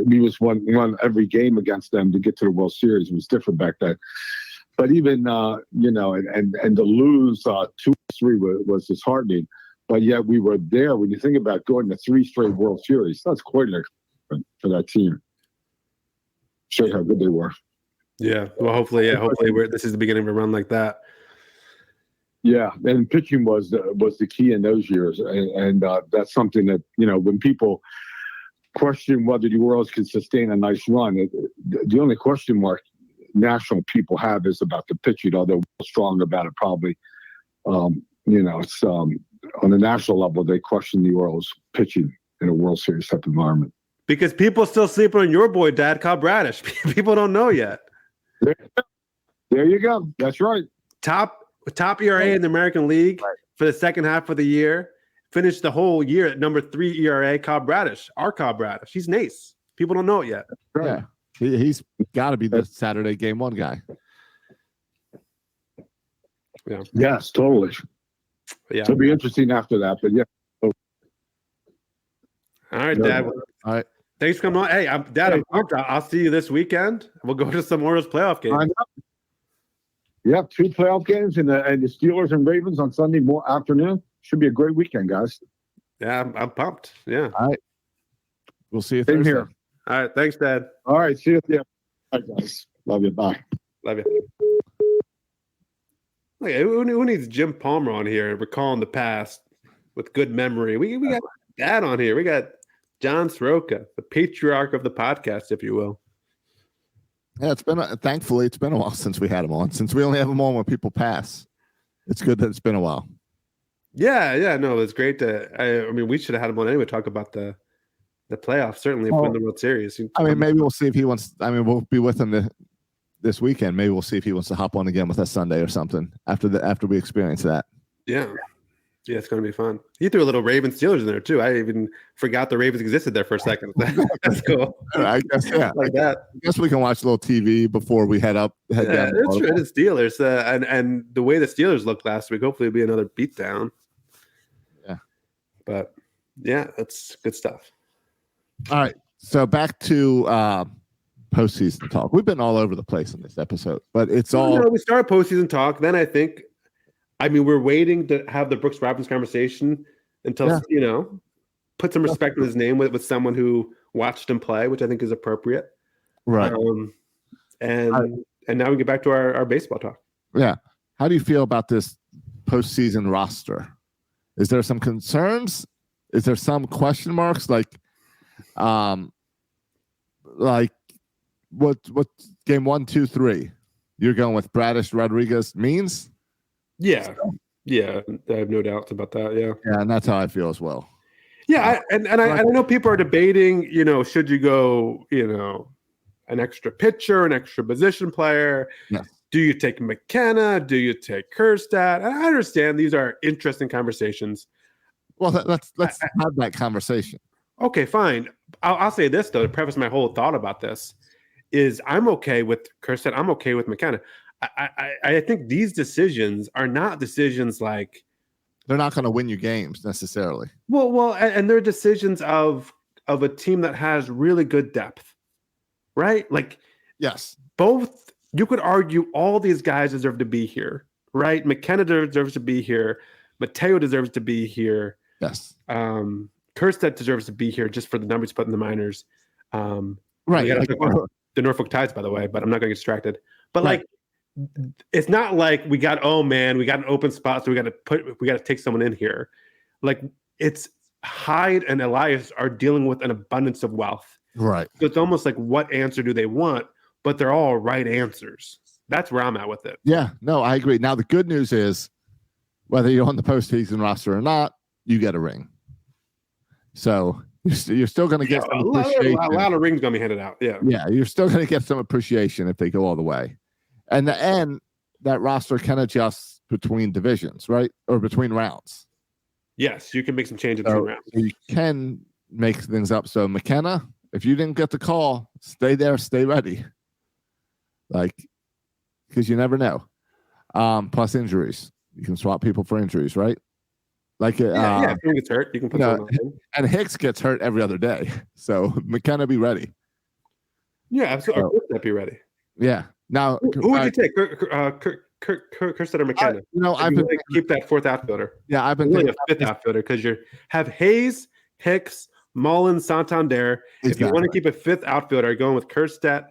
We just won every game against them to get to the World Series. It was different back then. But even and to lose 2 or 3 was disheartening. But yet we were there. When you think about going to 3 straight World Series, that's quite an accomplishment for that team. Showed how good they were. Yeah. Well, hopefully, this is the beginning of a run like that. Yeah, and pitching was the key in those years, and that's something that when people question whether the Orioles can sustain a nice run, the only question mark national people have is about the pitching. Although we're strong about it, probably, it's on the national level they question the Orioles pitching in a World Series type environment. Because people still sleeping on your boy, Dad, Cobb Radish. People don't know yet. There you go. That's right. Top ERA in the American League for the second half of the year. Finished the whole year at number 3 ERA. Cobb Radish, our Cobb Radish. He's an ace. People don't know it yet. Yeah, he's got to be the Saturday game one guy. Yeah. Yes, totally. Yeah. It'll be interesting after that, but yeah. All right, Dad. All right. Thanks for coming on. Hey, Dad, I'm pumped. I'll see you this weekend. We'll go to some Orioles playoff games. Yeah, 2 playoff games and the Steelers and Ravens on Sunday afternoon. Should be a great weekend, guys. Yeah, I'm pumped. Yeah. All right. We'll see you Same Thursday. here. All right. Thanks, Dad. All right. See you. Yeah. All right, guys. Love you. Bye. Love you. Like, who needs Jim Palmer on here recalling the past with good memory? We got Dad on here. We got John Soroka, the patriarch of the podcast, if you will. Yeah, thankfully it's been a while since we had him on. Since we only have him on when people pass, it's good that it's been a while. Yeah, no, it's great I mean, we should have had him on anyway. Talk about the playoffs. Certainly, win the World Series. I mean, maybe we'll see if he wants. I mean, we'll be with him this weekend. Maybe we'll see if he wants to hop on again with us Sunday or something after we experience that. Yeah, it's going to be fun. He threw a little Ravens Steelers in there too. I even forgot the Ravens existed there for a second. That's cool. I guess like that. I guess we can watch a little TV before we head down. It's true. It's Steelers, and the way the Steelers looked last week, hopefully, it'll be another beatdown. Yeah, but yeah, that's good stuff. All right, so back to postseason talk. We've been all over the place in this episode, but it's all. We started postseason talk. Then I mean, we're waiting to have the Brooks Robbins conversation until put some respect in his name with someone who watched him play, which I think is appropriate. Right. And now we get back to our baseball talk. Yeah. How do you feel about this postseason roster? Is there some concerns? Is there some question marks? Like what game 1, 2, 3? You're going with Bradish, Rodriguez, Means? Yeah, I have no doubts about that. Yeah, and that's how I feel as well. Yeah, I know people are debating. Should you go? An extra pitcher, an extra position player. Yes. Do you take McKenna? Do you take Kjerstad? I understand these are interesting conversations. Well, let's have that conversation. Okay, fine. I'll say this though to preface my whole thought about this is I'm okay with Kjerstad. I'm okay with McKenna. I think these decisions are not decisions like they're not going to win you games necessarily. Well, and they're decisions of a team that has really good depth, right? Like, yes, both. You could argue all these guys deserve to be here, right? McKenna deserves to be here. Mateo deserves to be here. Yes. Kjerstad deserves to be here just for the numbers put in the minors. Right. The Norfolk Tides, by the way, but I'm not going to get distracted. But like, it's not like we got an open spot, so we got to take someone in here. Like, it's Hyde and Elias are dealing with an abundance of wealth. Right. So it's almost like, what answer do they want? But they're all right answers. That's where I'm at with it. Yeah, no, I agree. Now, the good news is whether you're on the postseason roster or not, you get a ring. So you're still going to get some appreciation. A lot of rings going to be handed out. Yeah. Yeah, you're still going to get some appreciation if they go all the way. And the end, that roster can adjust between divisions, right? Or between rounds. Yes, you can make some changes between rounds. You can make things up. So McKenna, if you didn't get the call, stay there, stay ready. Like, because you never know. Plus injuries. You can swap people for injuries, right? Like, if he gets hurt, you can put someone else in. And Hicks gets hurt every other day. So McKenna, be ready. Yeah, absolutely. So, be ready. Yeah. Now, who would you take? Kjerstad or McKenna? I've been keep that fourth outfielder. Yeah, I've been really a fifth outfielder because you have Hayes, Hicks, Mullins, Santander. Exactly. If you want to keep a fifth outfielder, you're going with Kjerstad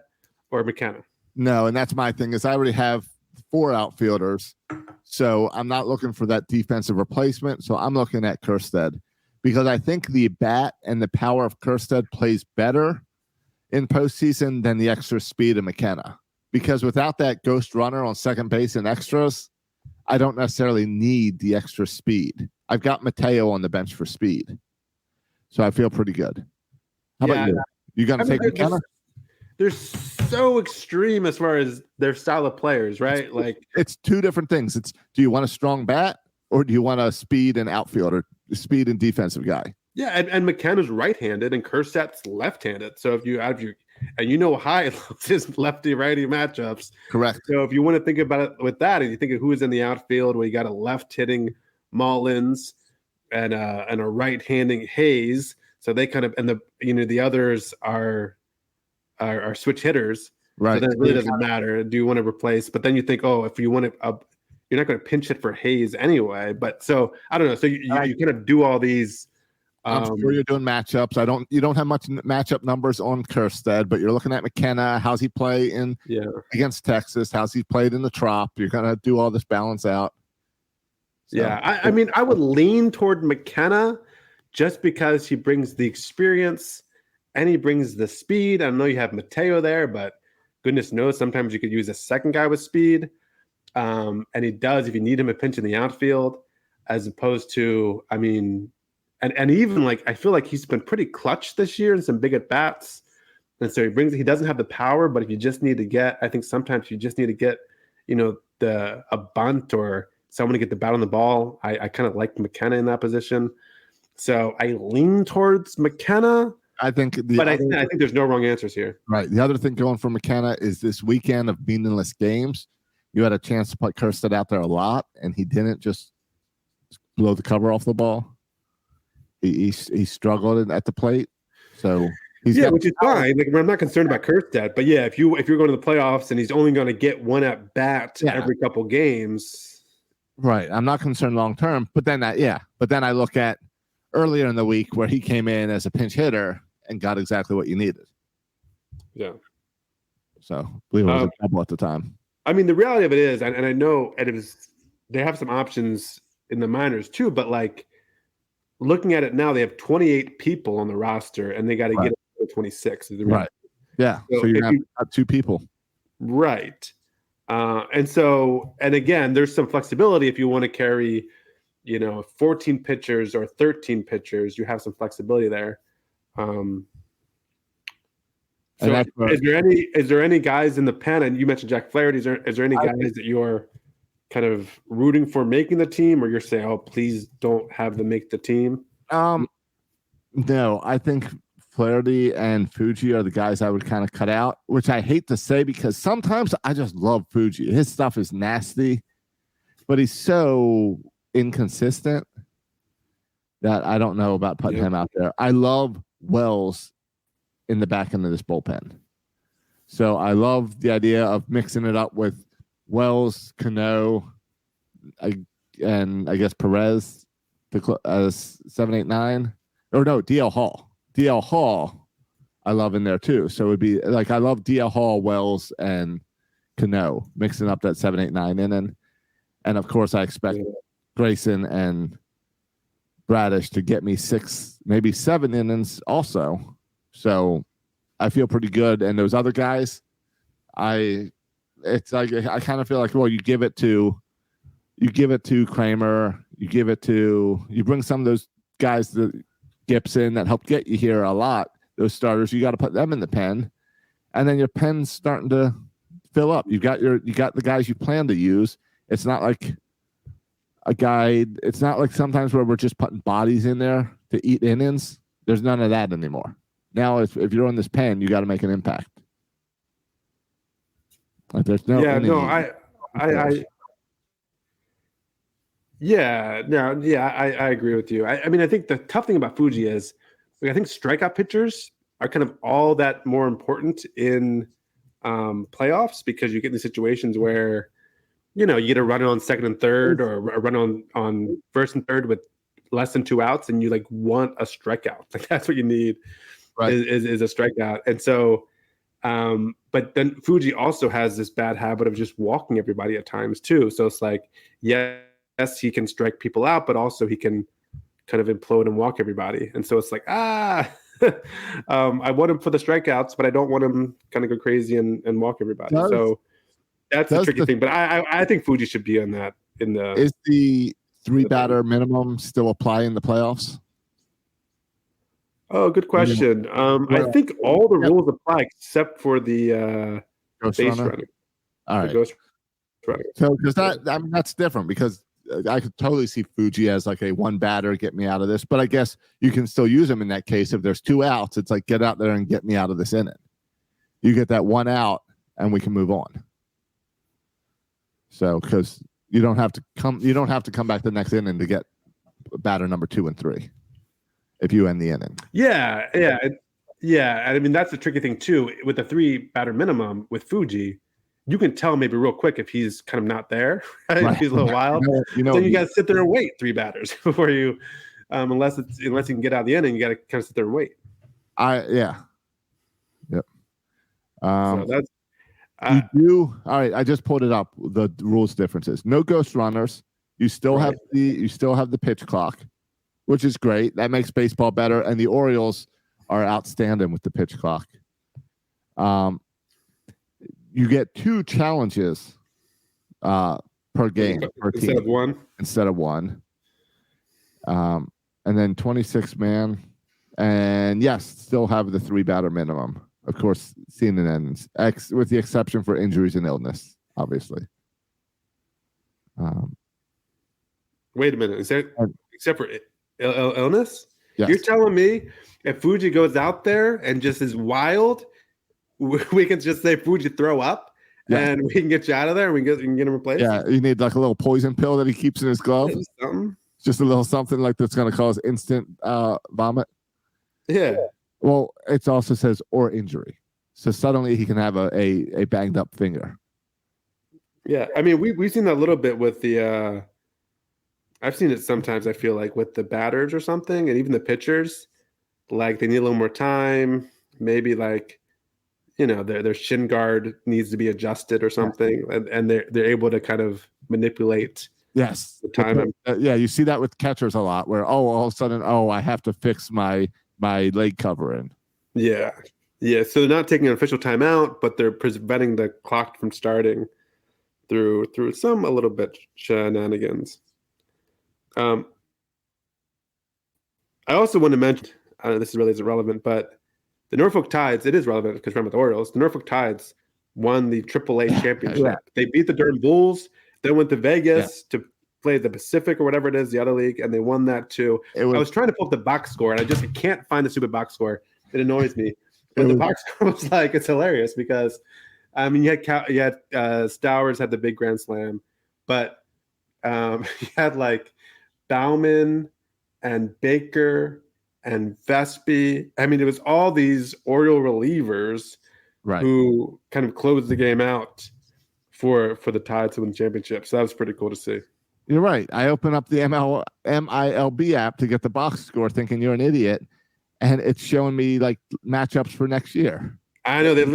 or McKenna. No, and that's my thing is I already have 4 outfielders, so I'm not looking for that defensive replacement. So I'm looking at Kjerstad because I think the bat and the power of Kjerstad plays better in postseason than the extra speed of McKenna. Because without that ghost runner on second base and extras, I don't necessarily need the extra speed. I've got Mateo on the bench for speed, so I feel pretty good. How about you? You gonna take they're, McKenna? they're so extreme as far as their style of players, right? Like It's two different things. It's do you want a strong bat or do you want a speed and outfielder, speed and defensive guy? yeah, and McKenna's right-handed and Kerstad's left-handed. So if you have your and High loves his lefty-righty matchups. Correct. So if you want to think about it with that, and you think of who is in the outfield, where you got a left-hitting Mullins and a right-handing Hayes. So they kind of and the others are switch hitters. Right. So then it really doesn't matter. Do you want to replace? But then you think, oh, if you want to, you're not going to pinch hit for Hayes anyway. But so I don't know. So you kind of do all these. I'm sure you're doing matchups. You don't have much matchup numbers on Kerstead, but you're looking at McKenna. How's he play against Texas? How's he played in the Trop? You're gonna do all this balance out. So, yeah, I mean, I would lean toward McKenna just because he brings the experience and he brings the speed. I know you have Mateo there, but goodness knows sometimes you could use a second guy with speed. And he does if you need him a pinch in the outfield, as opposed to, I mean, and even like I feel like he's been pretty clutch this year in some big at bats. And so he doesn't have the power, but if you just need to get, I think sometimes you just need to get, a bunt or someone to get the bat on the ball. I kind of like McKenna in that position. So I lean towards McKenna. I think there's no wrong answers here. Right. The other thing going for McKenna is this weekend of meaningless games. You had a chance to put Kerstead out there a lot, and he didn't just blow the cover off the ball. He struggled at the plate. So which is fine. Like, I'm not concerned about Kerstead, but yeah, if you're going to the playoffs and he's only going to get one at bat every couple games. Right. I'm not concerned long term, but then I look at earlier in the week where he came in as a pinch hitter and got exactly what you needed. Yeah. So I believe it was a double at the time. I mean, the reality of it is, and I know they have some options in the minors too, but like looking at it now, they have 28 people on the roster and they got to get it to 26. Right. Yeah. So you have two people. Right. And again, there's some flexibility if you want to carry, 14 pitchers or 13 pitchers, you have some flexibility there. So is there any guys in the pen? And you mentioned Jack Flaherty. Is there any guys that you're kind of rooting for making the team, or you're saying, oh, please don't have them make the team? No, I think Flaherty and Fuji are the guys I would kind of cut out, which I hate to say because sometimes I just love Fuji. His stuff is nasty, but he's so inconsistent that I don't know about putting him out there. I love Wells in the back end of this bullpen. So I love the idea of mixing it up with Wells, Cano, and I guess Perez as 7, 8, 9. Or no, DL Hall. DL Hall I love in there too. So it would be like I love DL Hall, Wells, and Cano mixing up that 7, 8, 9 inning. And of course I expect Grayson and Bradish to get me 6, maybe 7 innings also. So I feel pretty good. And those other guys, it's like I kind of feel like, well, you give it to Kramer, you bring some of those guys, the Gibson that helped get you here a lot, those starters, you got to put them in the pen. And then your pen's starting to fill up. You got the guys you plan to use. It's not like it's not like sometimes where we're just putting bodies in there to eat innings. There's none of that anymore. Now, if you're on this pen, you got to make an impact. Like there's no. Yeah, no, I agree with you. I mean, I think the tough thing about Fuji is, I think strikeout pitchers are kind of all that more important in playoffs because you get in these situations where, you get a run on second and third or a run on first and third with less than 2 outs, and you like want a strikeout. Like that's what you need, right? Is a strikeout. And so, but then Fuji also has this bad habit of just walking everybody at times too. So it's like, yes, he can strike people out, but also he can kind of implode and walk everybody. And so it's like, I want him for the strikeouts, but I don't want him kind of go crazy and walk everybody. So that's the tricky thing. But I think Fuji should be on that. Is the 3 batter minimum still apply in the playoffs? Oh, good question. I think all the rules apply except for the Ghost base runner. running. All The right. ghost running. So, because that's different because I could totally see Fuji as like a one batter, get me out of this. But I guess you can still use him in that case. If there's 2 outs, it's like, get out there and get me out of this inning. You get that 1 out and we can move on. So, because you don't have to come back the next inning to get batter number 2 and 3 if you end the inning. Yeah. I mean, that's the tricky thing too. With the 3 batter minimum with Fuji, you can tell maybe real quick if he's kind of not there. Right? If he's a little wild. Then you got to sit there and wait 3 batters before you, unless you can get out of the inning, you got to kind of sit there and wait. Yep. So that's you do all right. I just pulled it up. The rules differences. No ghost runners. You still have the pitch clock, which is great. That makes baseball better. And the Orioles are outstanding with the pitch clock. You get 2 challenges per game per team instead of one. And then 26 man, and yes, still have the 3 batter minimum. Of course, season ends, with the exception for injuries and illness, obviously. Wait a minute. Is there except for illness? Yes. You're telling me if Fuji goes out there and just is wild, we can just say Fuji throw up, and we can get you out of there, and we can get him replaced? Yeah, you need like a little poison pill that he keeps in his glove. Something. Just a little something like that's going to cause instant vomit. Yeah. Well, it also says or injury. So suddenly he can have a banged up finger. Yeah. I mean, we've seen that a little bit with the I've seen it sometimes, I feel like, with the batters or something, and even the pitchers, like they need a little more time. Maybe like, their shin guard needs to be adjusted or something, and they're able to kind of manipulate. Yes. The time. You see that with catchers a lot, where all of a sudden, I have to fix my leg covering. Yeah. So they're not taking an official timeout, but they're preventing the clock from starting through a little bit shenanigans. I also want to mention, this really isn't relevant, but the Norfolk Tides, it is relevant because we're with the Orioles. The Norfolk Tides won the AAA championship. Yeah. They beat the Durham Bulls. They went to Vegas to play the Pacific or whatever it is, the other league, and they won that too. I was trying to pull up the box score, and I can't find the stupid box score. It annoys me. But the box score was like, it's hilarious because, I mean, you had Stowers had the big grand slam, but you had like Bauman and Baker and Vespi. I mean, it was all these Oriole relievers who kind of closed the game out for the Tides to win the championship. So that was pretty cool to see. You're right. I open up the MILB app to get the box score thinking you're an idiot, and it's showing me like matchups for next year. I know they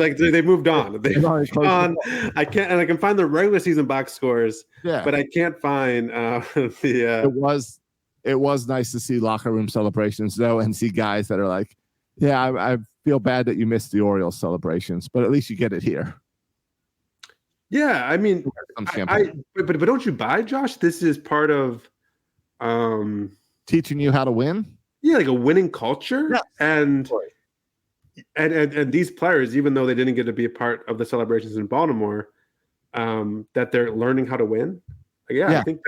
moved on. They've moved on. I can find the regular season box scores, but I can't find the. It was nice to see locker room celebrations though, and see guys that are like, "Yeah, I feel bad that you missed the Orioles celebrations, but at least you get it here." Yeah, I mean, but don't you buy, Josh? This is part of teaching you how to win. Yeah, like a winning culture, and these players, even though they didn't get to be a part of the celebrations in Baltimore, that they're learning how to win. I think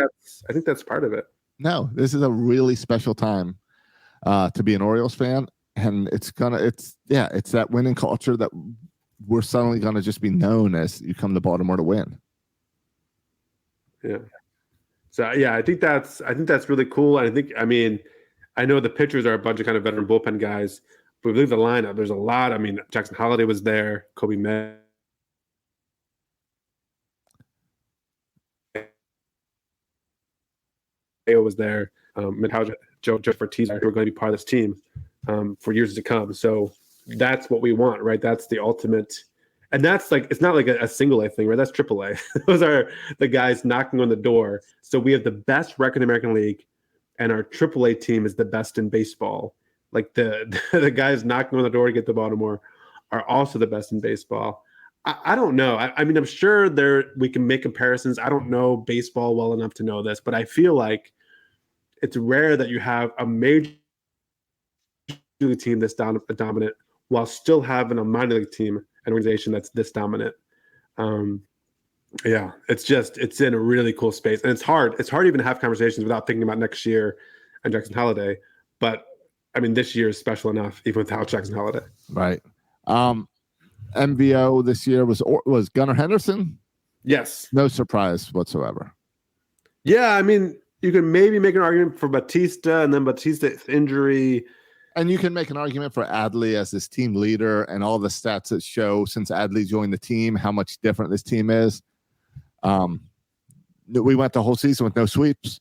that's part of it. No, this is a really special time to be an Orioles fan, and it's that winning culture that we're suddenly going to just be known as you come to Baltimore to win. Yeah. So I think that's really cool. I know the pitchers are a bunch of kind of veteran bullpen guys, but if we look at the lineup, there's a lot. I mean, Jackson Holliday was there, Kobe May. Was there, Joe Fertiz, who are going to be part of this team for years to come. So that's what we want, right? That's the ultimate, and that's like, it's not like a single A thing, right? That's AAA. Those are the guys knocking on the door. So we have the best record in the American League, and our AAA team is the best in baseball. Like the guys knocking on the door to get to Baltimore are also the best in baseball. I don't know. I mean, I'm sure we can make comparisons. I don't know baseball well enough to know this, but I feel like it's rare that you have a major league team that's dominant while still having a minor league team, an organization that's this dominant. Yeah, it's in a really cool space, and it's hard even to have conversations without thinking about next year and Jackson Holiday. But I mean, this year is special enough even without Jackson Holiday. Right. MVO this year was Gunnar Henderson. Yes. No surprise whatsoever. Yeah, I mean, you can maybe make an argument for Batista, and then Batista's injury. And you can make an argument for Adley as this team leader and all the stats that show since Adley joined the team how much different this team is. We went the whole season with no sweeps.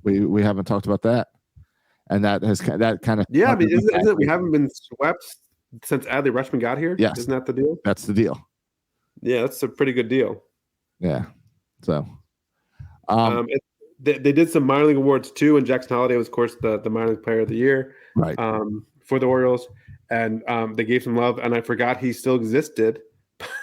We haven't talked about that, and that kind of I mean, isn't it we haven't been swept since Adley Rutschman got here? Yes, isn't that the deal? That's the deal. Yeah, that's a pretty good deal. Yeah. So, they did some minor league awards too, and Jackson Holiday was, of course, the minor league player of the year, right? For the Orioles, and they gave some love. And I forgot he still existed.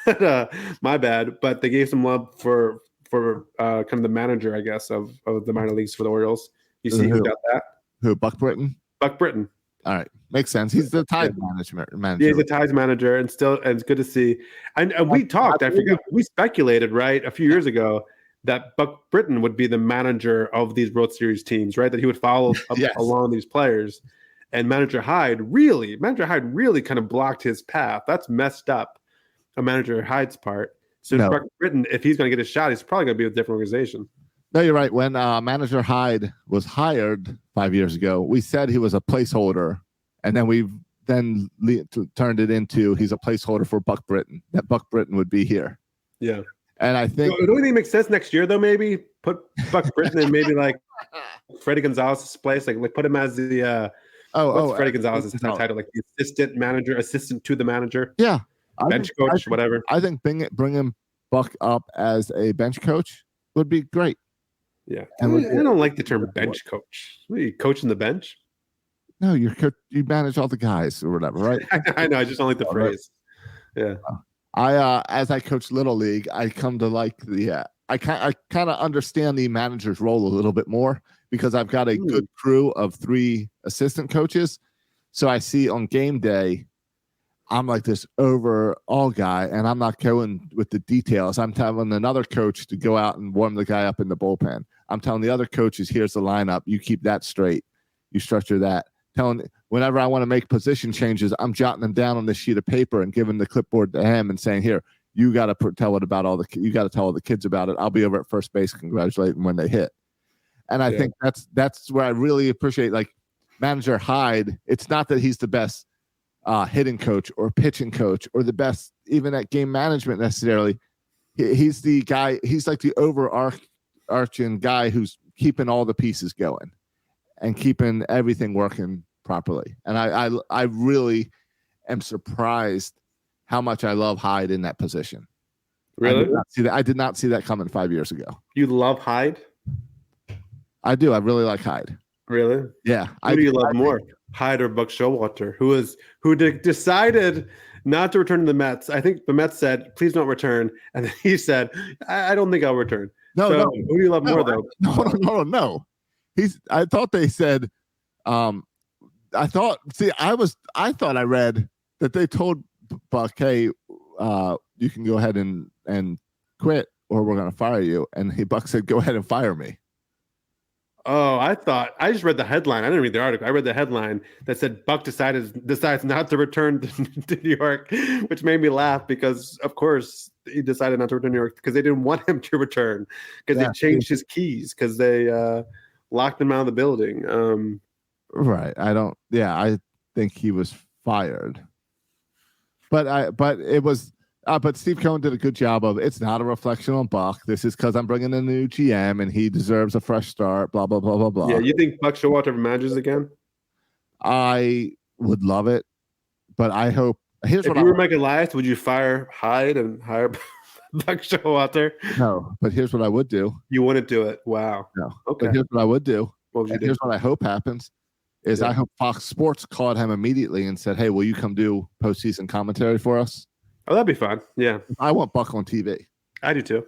But, my bad. But they gave some love for kind of the manager, I guess, of the minor leagues for the Orioles. You see who got that? Who? Buck Britton. Buck Britton. All right, makes sense. He's the ties manager. Yeah, he's the ties manager, and it's good to see. And we talked. I forgot. We speculated right a few years ago that Buck Britton would be the manager of these World Series teams, right? That he would follow along these players. And Manager Hyde really kind of blocked his path. That's messed up on Manager Hyde's part. So Buck Britton, if he's going to get a shot, he's probably going to be with a different organization. No, you're right. When Manager Hyde was hired 5 years ago, we said he was a placeholder, and then we turned it into he's a placeholder for Buck Britton. That Buck Britton would be here. Yeah. And I think don't you think it makes sense next year though? Maybe put Buck Britton in maybe like Freddie Gonzalez's place, like put him as the Freddie Gonzalez's title, like the assistant to the manager. Yeah, bench coach, whatever. I think bringing Buck up as a bench coach would be great. Yeah, and I don't like the term bench coach. What, are you coaching the bench? No, you manage all the guys or whatever, right? I know. I just don't like the phrase. Yeah. As I coach Little League, I come to like I kind of understand the manager's role a little bit more because I've got a good crew of 3 assistant coaches. So I see on game day, I'm like this overall guy, and I'm not going with the details. I'm telling another coach to go out and warm the guy up in the bullpen. I'm telling the other coaches, here's the lineup. You keep that straight. You structure that. Whenever I want to make position changes, I'm jotting them down on this sheet of paper and giving the clipboard to him and saying, "Here, you got to tell all the kids about it. I'll be over at first base congratulating when they hit." And I think that's where I really appreciate like Manager Hyde. It's not that he's the best hitting coach or pitching coach or the best even at game management necessarily. He's the guy. He's like the overarching guy who's keeping all the pieces going and keeping everything working properly. And I really am surprised how much I love Hyde in that position. Really? I did not see that coming 5 years ago. You love Hyde? I do. I really like Hyde. Really? Yeah. Who do you love more, Hyde or Buck Showalter? Who decided not to return to the Mets? I think the Mets said, "Please don't return," and then he said, "I don't think I'll return." No. Who do you love more, though? No. I thought they said. I thought I read that they told Buck, "Hey, you can go ahead and quit, or we're going to fire you." And Buck said, "Go ahead and fire me." Oh, I just read the headline. I didn't read the article. I read the headline that said Buck decides not to return to New York, which made me laugh because, of course, he decided not to return to New York because they didn't want him to return because they changed his keys because they locked him out of the building. Right. I think he was fired. But it was. But Steve Cohen did a good job of it's not a reflection on Buck. This is because I'm bringing in a new GM and he deserves a fresh start, blah, blah, blah, blah, blah. Yeah, you think Buck Showalter manages again? I would love it, but I hope. If you were Mike Elias, would you fire Hyde and hire Buck Showalter? No, but here's what I would do. You wouldn't do it? Wow. No. Okay. But here's what I would do. What would you do? Here's what I hope happens is I hope Fox Sports called him immediately and said, "Hey, will you come do postseason commentary for us?" Oh, that'd be fun. Yeah. I want Buck on TV. I do too.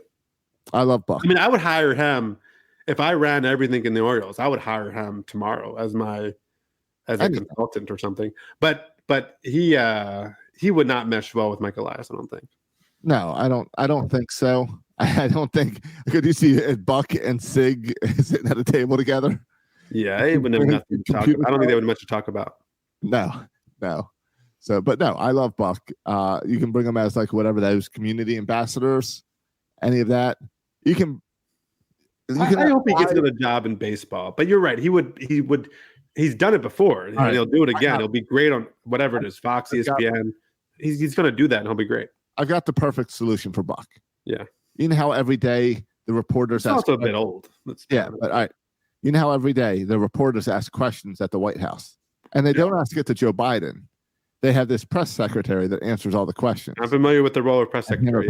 I love Buck. I mean, I would hire him if I ran everything in the Orioles. I would hire him tomorrow as my as a consultant or something. But he would not mesh well with Mike Elias, I don't think. No, I don't think so. I don't think. Could you see Buck and Sig sitting at a table together? Yeah, they wouldn't have nothing to talk about. I don't think they would have much to talk about. No. So, but no, I love Buck. You can bring him as like whatever those community ambassadors, any of that. You can I hope he gets another job in baseball. But you're right. He would. He's done it before. And he'll do it again. He'll be great on whatever it is, Fox, ESPN. He's going to do that, and he'll be great. I've got the perfect solution for Buck. Yeah. You know how every day the reporters It's also a bit old. Yeah, but all right. You know how every day the reporters ask questions at the White House, and they don't ask it to Joe Biden. They have this press secretary that answers all the questions. I'm familiar with the role of press secretary.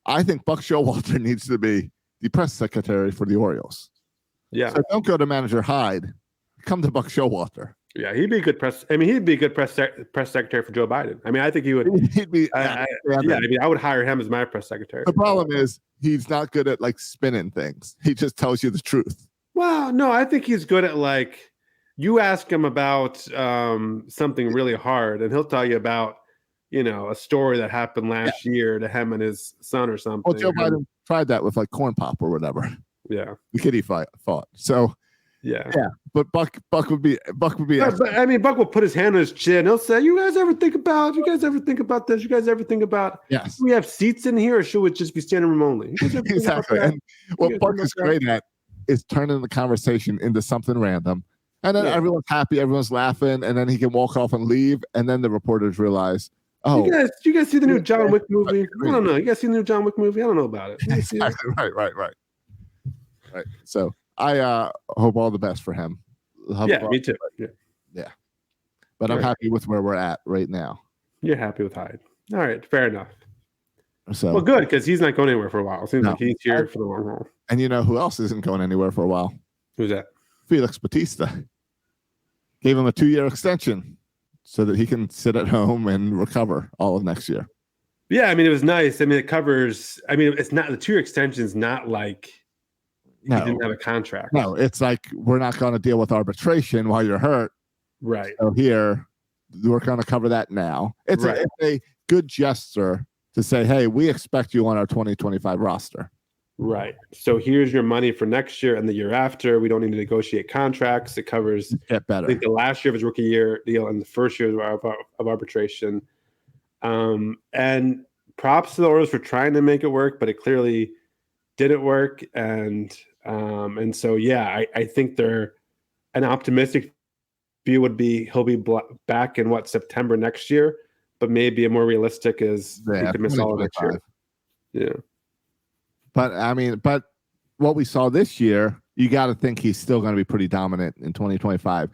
I think Buck Showalter needs to be the press secretary for the Orioles. Yeah. So don't go to manager Hyde. Come to Buck Showalter. Yeah, he'd be a good press. I mean, he'd be a good press secretary for Joe Biden. I mean, I think he would. He'd be. I mean, I would hire him as my press secretary. The problem is he's not good at like spinning things. He just tells you the truth. Well, no, I think he's good at like you ask him about something really hard, and he'll tell you about a story that happened last year to him and his son or something. Well, Joe Biden tried that with like corn pop or whatever. Yeah, the kid he fought. So. Yeah, but Buck would be. But, I mean, Buck will put his hand on his chin. He'll say, "You guys ever think about this? You guys ever think about? Yes, do we have seats in here, or should we just be standing room only?" Exactly. And what Buck is great at is turning the conversation into something random, and then everyone's happy, everyone's laughing, and then he can walk off and leave, and then the reporters realize, "Oh, you guys see the new John Wick movie? I don't know. You guys see the new John Wick movie? I don't know about it." Exactly. Right. So. I hope all the best for him. Me too. Yeah. But I'm happy with where we're at right now. You're happy with Hyde. All right, fair enough. So well, good, because he's not going anywhere for a while. It seems like he's here for the long haul. And you know who else isn't going anywhere for a while? Who's that? Felix Bautista. Gave him a 2-year extension so that he can sit at home and recover all of next year. Yeah, I mean, it was nice. I mean, it covers. I mean, it's not the 2-year extension is not like. He didn't have a contract. No, it's like we're not going to deal with arbitration while you're hurt. Right. So here, we're going to cover that now. It's a good gesture to say, hey, we expect you on our 2025 roster. Right. So here's your money for next year and the year after. We don't need to negotiate contracts. It covers get better. I think the last year of his rookie year deal and the first year of arbitration. And props to the Orioles for trying to make it work, but it clearly didn't work. And so, I think they're an optimistic view would be he'll be back in September next year, but maybe a more realistic is he could miss all of next year. Yeah. But I mean, but what we saw this year, you got to think he's still going to be pretty dominant in 2025.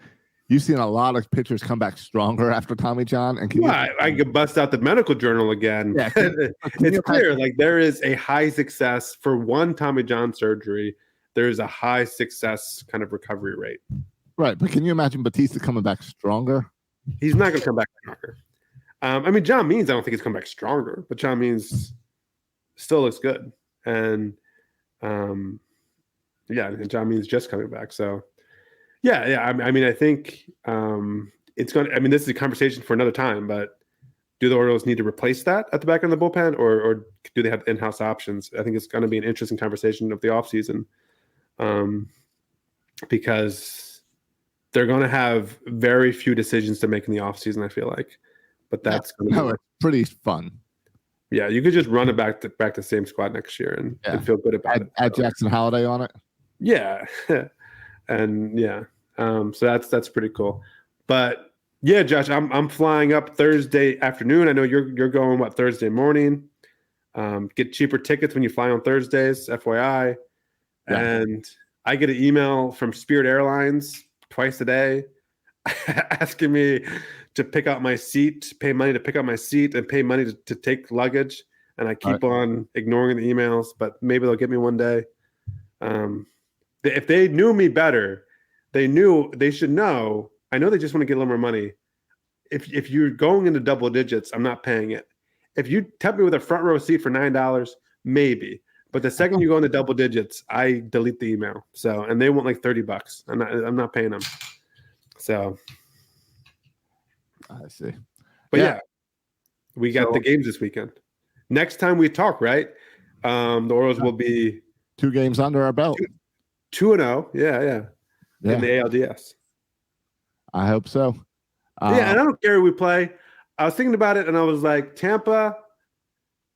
You've seen a lot of pitchers come back stronger after Tommy John. And I could bust out the medical journal again. Yeah, it's clear like there is a high success for one Tommy John surgery. There's a high success kind of recovery rate. Right. But can you imagine Bautista coming back stronger? He's not going to come back stronger. I mean, John Means, I don't think he's come back stronger, but John Means still looks good. And and John Means just coming back. So I mean, I think it's going to, I mean, this is a conversation for another time, but do the Orioles need to replace that at the back end of the bullpen or do they have in-house options? I think it's going to be an interesting conversation of the offseason. Because they're going to have very few decisions to make in the offseason, I feel like. But that's it's pretty fun. Yeah, you could just run it back to the same squad next year and feel good about it. Add Jackson Holiday on it. Yeah, and so that's pretty cool. But yeah, Josh, I'm flying up Thursday afternoon. I know you're going Thursday morning. Get cheaper tickets when you fly on Thursdays, FYI. Yeah. And I get an email from Spirit Airlines twice a day asking me to pick out my seat, pay money to pick out my seat, and pay money to take luggage. And I keep on ignoring the emails, but maybe they'll get me one day. If they knew me better, they should know. I know they just want to get a little more money. If you're going into double digits, I'm not paying it. If you tempt me with a front row seat for $9, maybe. But the second you go into double digits, I delete the email. So, and they want like $30. I'm not paying them. So, I see. But yeah, we got So- the games this weekend. Next time we talk, right? The Orioles will be 2 games under our belt. 2-0. Yeah. Yeah, In the ALDS. I hope so. Yeah, and I don't care who we play. I was thinking about it, and I was like, Tampa.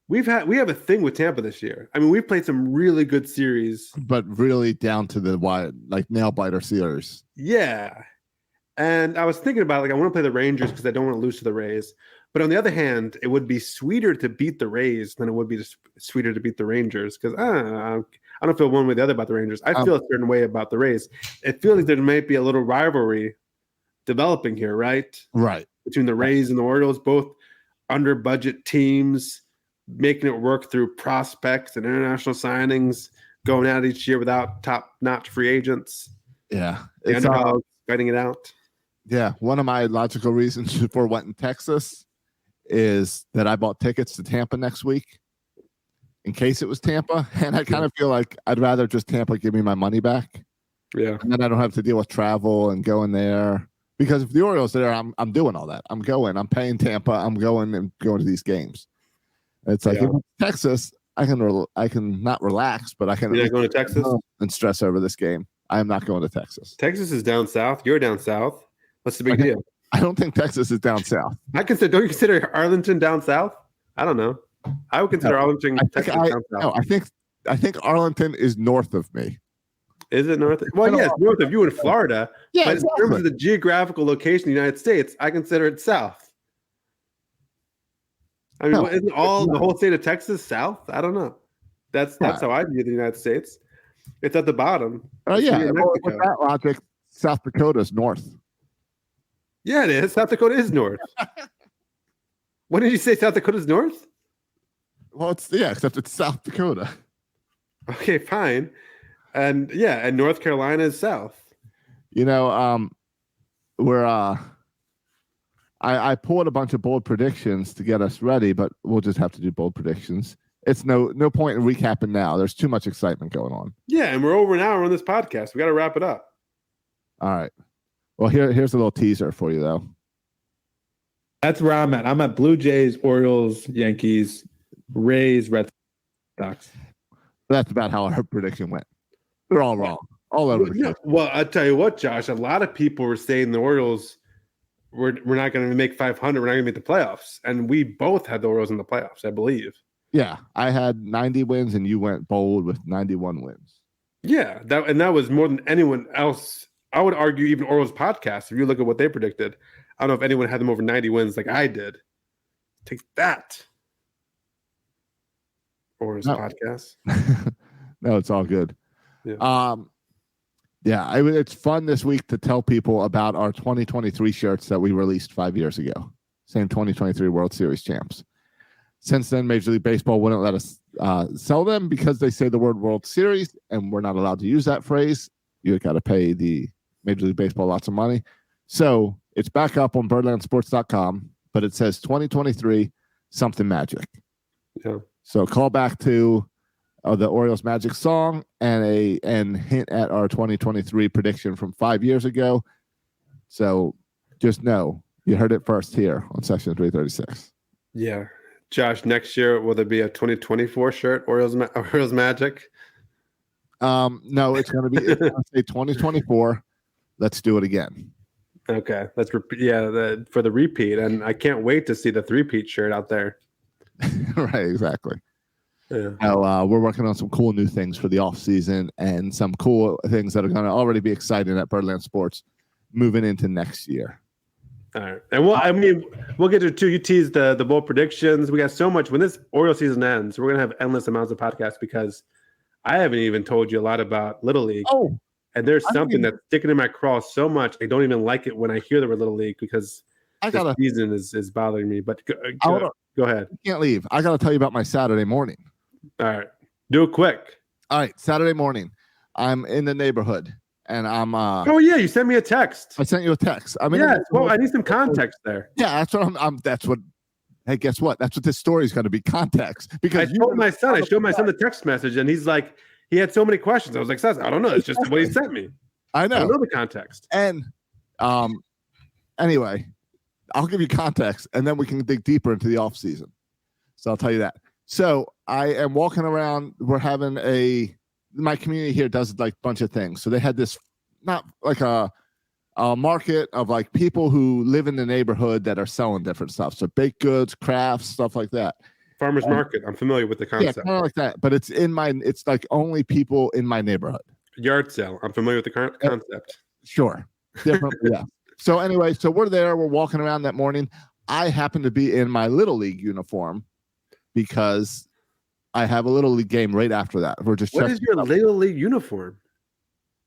We have a thing with Tampa this year. I mean, we've played some really good series. But really down to the wire, like nail biter series. Yeah. And I was thinking about like I want to play the Rangers because I don't want to lose to the Rays. But on the other hand, it would be sweeter to beat the Rays than it would be sweeter to beat the Rangers because I don't feel one way or the other about the Rangers. I feel a certain way about the Rays. It feels like there might be a little rivalry developing here, right? Right. Between the Rays and the Orioles, both under budget teams, making it work through prospects and international signings, going out each year without top-notch free agents. Yeah. The underdogs fighting it out. Yeah. One of my logical reasons for wanting Texas is that I bought tickets to Tampa next week in case it was Tampa. And I kind of feel like I'd rather just Tampa give me my money back. Yeah. And then I don't have to deal with travel and going there. Because if the Orioles are there, I'm doing all that. I'm paying Tampa. I'm going to these games. It's like if it's Texas, I can not relax, but I can. You're not going to Texas and stress over this game. I am not going to Texas. Texas is down south. You're down south. What's the big deal? I don't think Texas is down south. Don't you consider Arlington down south? I don't know. I would consider Arlington Texas down south. No, I think Arlington is north of me. Is it north? Well, yes, north of you in Florida. Yeah, but exactly. in terms of the geographical location of the United States, I consider it south. I mean, isn't the whole state of Texas south? I don't know. That's how I view the United States. It's at the bottom. Oh yeah, well, with that logic, South Dakota is north. Yeah, it is. South Dakota is north. What did you say? South Dakota is north? Well, except it's South Dakota. Okay, fine. And and North Carolina is south. You know, I pulled a bunch of bold predictions to get us ready, but we'll just have to do bold predictions. It's no point in recapping now. There's too much excitement going on. Yeah, and we're over an hour on this podcast. We got to wrap it up. All right. Well, here's a little teaser for you, though. That's where I'm at. I'm at Blue Jays, Orioles, Yankees, Rays, Red Sox. That's about how our prediction went. They're all wrong. All over the place. Well, I tell you what, Josh, a lot of people were saying the Orioles we're not going to make 500. We're not going to make the playoffs. And we both had the Orioles in the playoffs, I believe. Yeah, I had 90 wins, and you went bold with 91 wins. Yeah, that was more than anyone else. I would argue even Orioles podcast, if you look at what they predicted. I don't know if anyone had them over 90 wins like I did. Take that, Orioles podcast. No, it's all good. Yeah. It's fun this week to tell people about our 2023 shirts that we released 5 years ago. Same 2023 World Series champs. Since then, Major League Baseball wouldn't let us sell them because they say the word World Series, and we're not allowed to use that phrase. You got to pay the Major League Baseball lots of money. So it's back up on birdlandsports.com, but it says 2023 something magic. Yeah. So call back to the Orioles Magic song and hint at our 2023 prediction from 5 years ago. So just know you heard it first here on Section 336. Yeah. Josh, next year, will there be a 2024 shirt, Orioles Magic? No, it's going to say 2024. Let's do it again. Okay. Let's for the repeat. And I can't wait to see the three-peat shirt out there. Right, exactly. Yeah. Now, we're working on some cool new things for the off season and some cool things that are going to already be exciting at Birdland Sports moving into next year. All right. And we'll get to it too. You teased the bold predictions. We got so much. When this Oriole season ends, we're going to have endless amounts of podcasts because I haven't even told you a lot about Little League. Oh. And there's something that's sticking in my craw so much. I don't even like it when I hear the word Little League because the season is bothering me. But go ahead. You can't leave. I got to tell you about my Saturday morning. All right. Do it quick. All right. Saturday morning. I'm in the neighborhood and I'm oh yeah, you sent me a text. I sent you a text. I need some context there. Yeah, that's what that's what hey, guess what? That's what this story is going to be, context. Because I showed my son the text message and he's like, he had so many questions. I was like, I don't know. It's just what he sent me. I know. I don't know the context. And anyway, I'll give you context, and then we can dig deeper into the off season. So I'll tell you that. So I am walking around. We're having my community here does like a bunch of things. So they had this, not like a market of like people who live in the neighborhood that are selling different stuff. So baked goods, crafts, stuff like that. Farmers market. I'm familiar with the concept. Yeah, kind of like that. But it's like only people in my neighborhood. Yard sale. I'm familiar with the concept. Sure. Different, yeah. So anyway, so we're there. We're walking around that morning. I happen to be in my Little League uniform because I have a Little League game right after that. We're just What is your Little League uniform?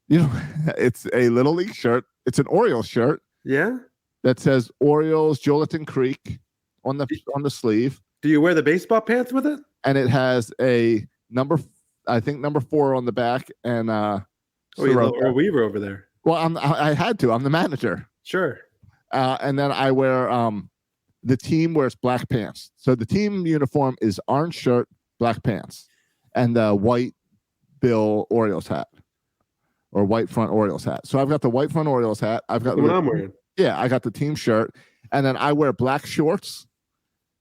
It's a Little League shirt. It's an Orioles shirt. Yeah. That says Orioles Joliton Creek on the sleeve. Do you wear the baseball pants with it? And it has a number 4 on the back. And or Weaver over there. Well, I had to. I'm the manager. Sure. And then I wear the team wears black pants. So the team uniform is orange shirt, black pants, and the white bill Orioles hat or white front Orioles hat. So I've got the white front Orioles hat. I've got what I'm wearing. Yeah, I got the team shirt, and then I wear black shorts,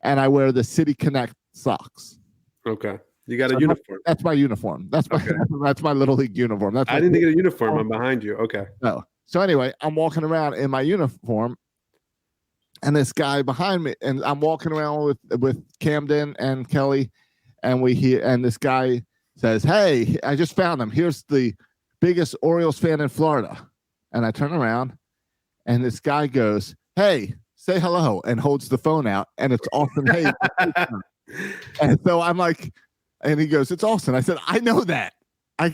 and I wear the City Connect socks. Okay. You got a uniform. That's my uniform. That's my Little League uniform. I didn't get a uniform. I'm behind you. Okay. No. So anyway, I'm walking around in my uniform, and this guy behind me, and I'm walking around with Camden and Kelly, and this guy says, "Hey, I just found him. Here's the biggest Orioles fan in Florida." And I turn around, and this guy goes, "Hey, say hello," and holds the phone out, and it's Austin Hayes. And so I'm like, and he goes, "It's Austin." I said, "I know that." I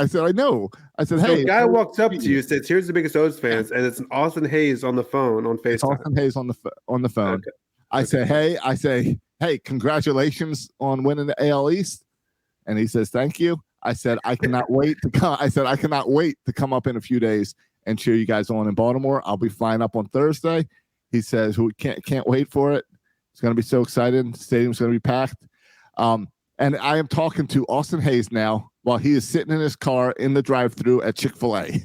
said, "I know." I said, "Hey." So a guy walks up to you, says, "Here's the biggest O's fans," and it's an Austin Hayes on the phone on FaceTime. Austin Hayes on the phone. Okay. I say, "Hey, congratulations on winning the AL East." And he says, "Thank you." I said, "I cannot wait to come." I said, "I cannot wait to come up in a few days and cheer you guys on in Baltimore. I'll be flying up on Thursday." He says, "We can't wait for it. It's going to be so exciting. The stadium's going to be packed." And I am talking to Austin Hayes now while he is sitting in his car in the drive-thru at Chick-fil-A.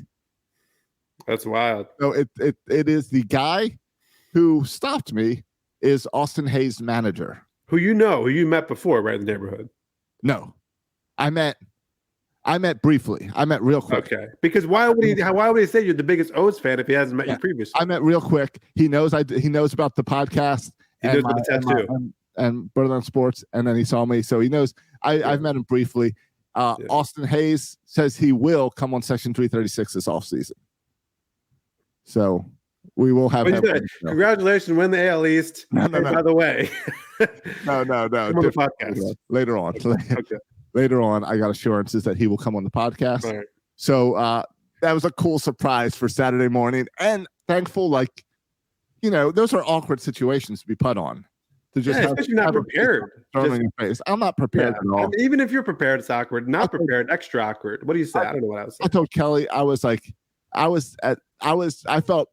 That's wild. So it is the guy who stopped me is Austin Hayes' manager. Who you met before, right in the neighborhood? No, I met briefly. I met real quick. Okay, because why would he say you're the biggest O's fan if he hasn't met you previously? I met real quick. He knows about the podcast. He knows about the tattoo and Bird on Sports, and then he saw me, so he knows. I've met him briefly. Austin Hayes says he will come on Section 336 this offseason. So we will have him. Congratulations, win the AL East. No. By the way, no. Come on the podcast later on. Okay. Later on, I got assurances that he will come on the podcast. Right. So that was a cool surprise for Saturday morning, and thankful. Those are awkward situations to be put on. To just especially not prepared. Your face. I'm not prepared at all. I mean, even if you're prepared, it's awkward. Not prepared, extra awkward. What do you say? I don't know what I was saying. I told Kelly, I felt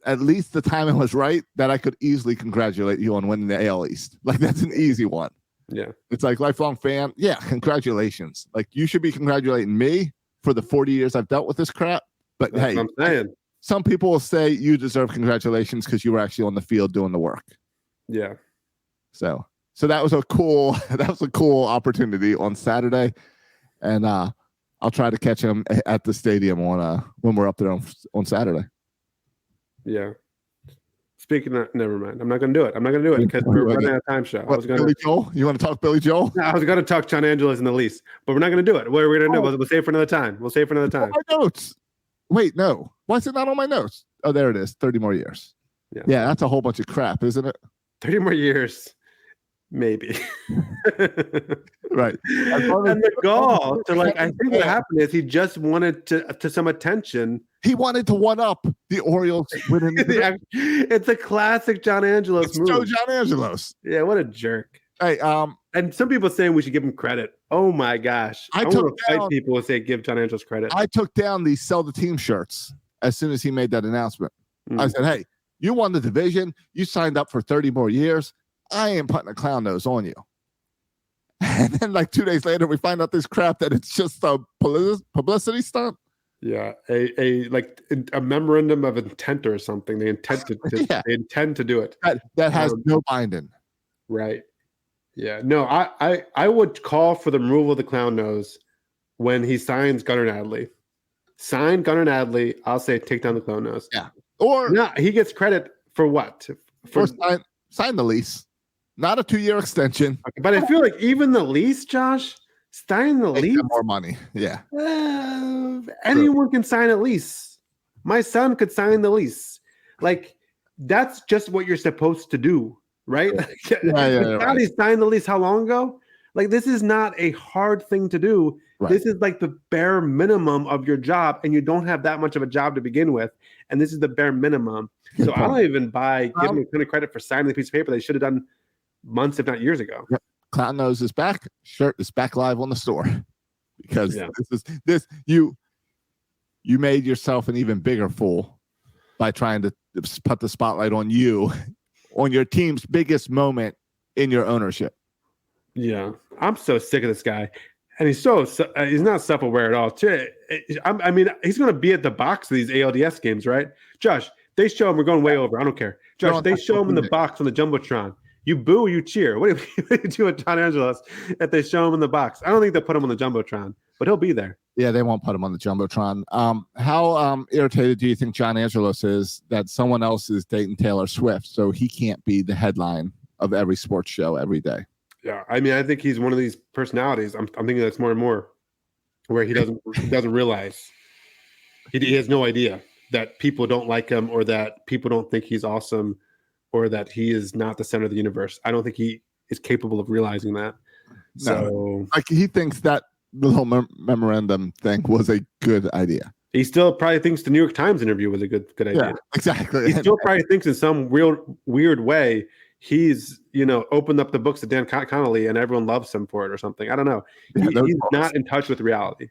at least the timing was right that I could easily congratulate you on winning the AL East. Like, that's an easy one. Yeah. It's like lifelong fan. Yeah, congratulations. Like, you should be congratulating me for the 40 years I've dealt with this crap. But that's what I'm saying. Some people will say you deserve congratulations because you were actually on the field doing the work. Yeah. So that was a cool opportunity on Saturday, and I'll try to catch him at the stadium when we're up there on Saturday. Yeah. Speaking of, never mind. I'm not going to do it because we're running out of time. Show. Billy Joel? You want to talk Billy Joel? No, I was going to talk John Angelos in the least, but we're not going to do it. What are we going to do? We'll save it for another time. My notes. Wait, no. Why is it not on my notes? Oh, there it is. 30 more years. Yeah, that's a whole bunch of crap, isn't it? 30 more years. Maybe. Right. And the gall to I think what happened is he just wanted to some attention. He wanted to one up the Orioles winning. It's a classic John Angelos move. So John Angelos. Yeah, what a jerk. Hey, and some people saying we should give him credit. Oh my gosh. I want to fight people who say give John Angelos credit. I took down the sell the team shirts as soon as he made that announcement. I said, hey, you won the division. You signed up for 30 more years. I ain't putting a clown nose on you. And then 2 days later, we find out this crap that it's just a publicity stunt. Yeah, a memorandum of intent or something. They intend to Yeah. they intend to do it. That has no binding. Right. Yeah. No, I would call for the removal of the clown nose when he signs Gunnar Adley. Sign Gunnar Adley. I'll say take down the clown nose. Yeah. Or no, he gets credit for what? For sign the lease, not a 2-year extension. But I feel like even the lease, Josh, sign the Make lease. them more money. Yeah. Anyone can sign a lease. My son could sign the lease. Like that's just what you're supposed to do, right? Yeah. He signed the lease how long ago? Like this is not a hard thing to do. Right. This is like the bare minimum of your job, and you don't have that much of a job to begin with. And this is the bare minimum. So I don't even give them a ton of credit for signing the piece of paper they should have done months, if not years ago. Yep. Clown nose is back. Shirt is back live on the store because you made yourself an even bigger fool by trying to put the spotlight on you on your team's biggest moment in your ownership. Yeah, I'm so sick of this guy, and he's not self-aware at all. I mean, he's going to be at the box of these ALDS games, right? Josh, they show him. We're going way over. I don't care. Josh, they show him in the box on the jumbotron. You boo, you cheer. What do you do with John Angelos if they show him in the box? I don't think they'll put him on the jumbotron, but he'll be there. Yeah, they won't put him on the jumbotron. How irritated do you think John Angelos is that someone else is dating Taylor Swift, so he can't be the headline of every sports show every day? Yeah, I mean, I think he's one of these personalities. I'm thinking that's more and more where he doesn't realize he has no idea that people don't like him or that people don't think he's awesome or that he is not the center of the universe. I don't think he is capable of realizing that. So, like he thinks that little memorandum thing was a good idea. He still probably thinks the New York Times interview was a good idea. Yeah, exactly. He still probably thinks in some real weird way he's opened up the books to Dan Connolly and everyone loves him for it or something. I don't know. He's not in touch with reality.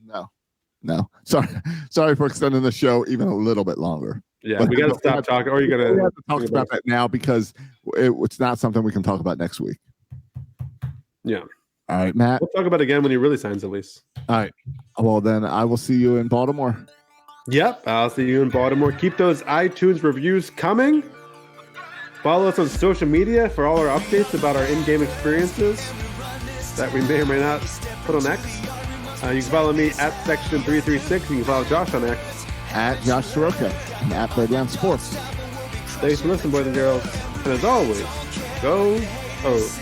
No. Sorry for extending the show even a little bit longer. Yeah, we got to stop talking. Or you got to talk about that now because it's not something we can talk about next week. Yeah. All right, Matt. We'll talk about it again when he really signs the lease. All right. Well, then I will see you in Baltimore. Yep, I'll see you in Baltimore. Keep those iTunes reviews coming. Follow us on social media for all our updates about our in-game experiences that we may or may not put on X. You can follow me at Section336. You can follow Josh on X. At Josh Soroka and at Birdland Sports. Thanks for listening, boys and girls. And as always, go O's.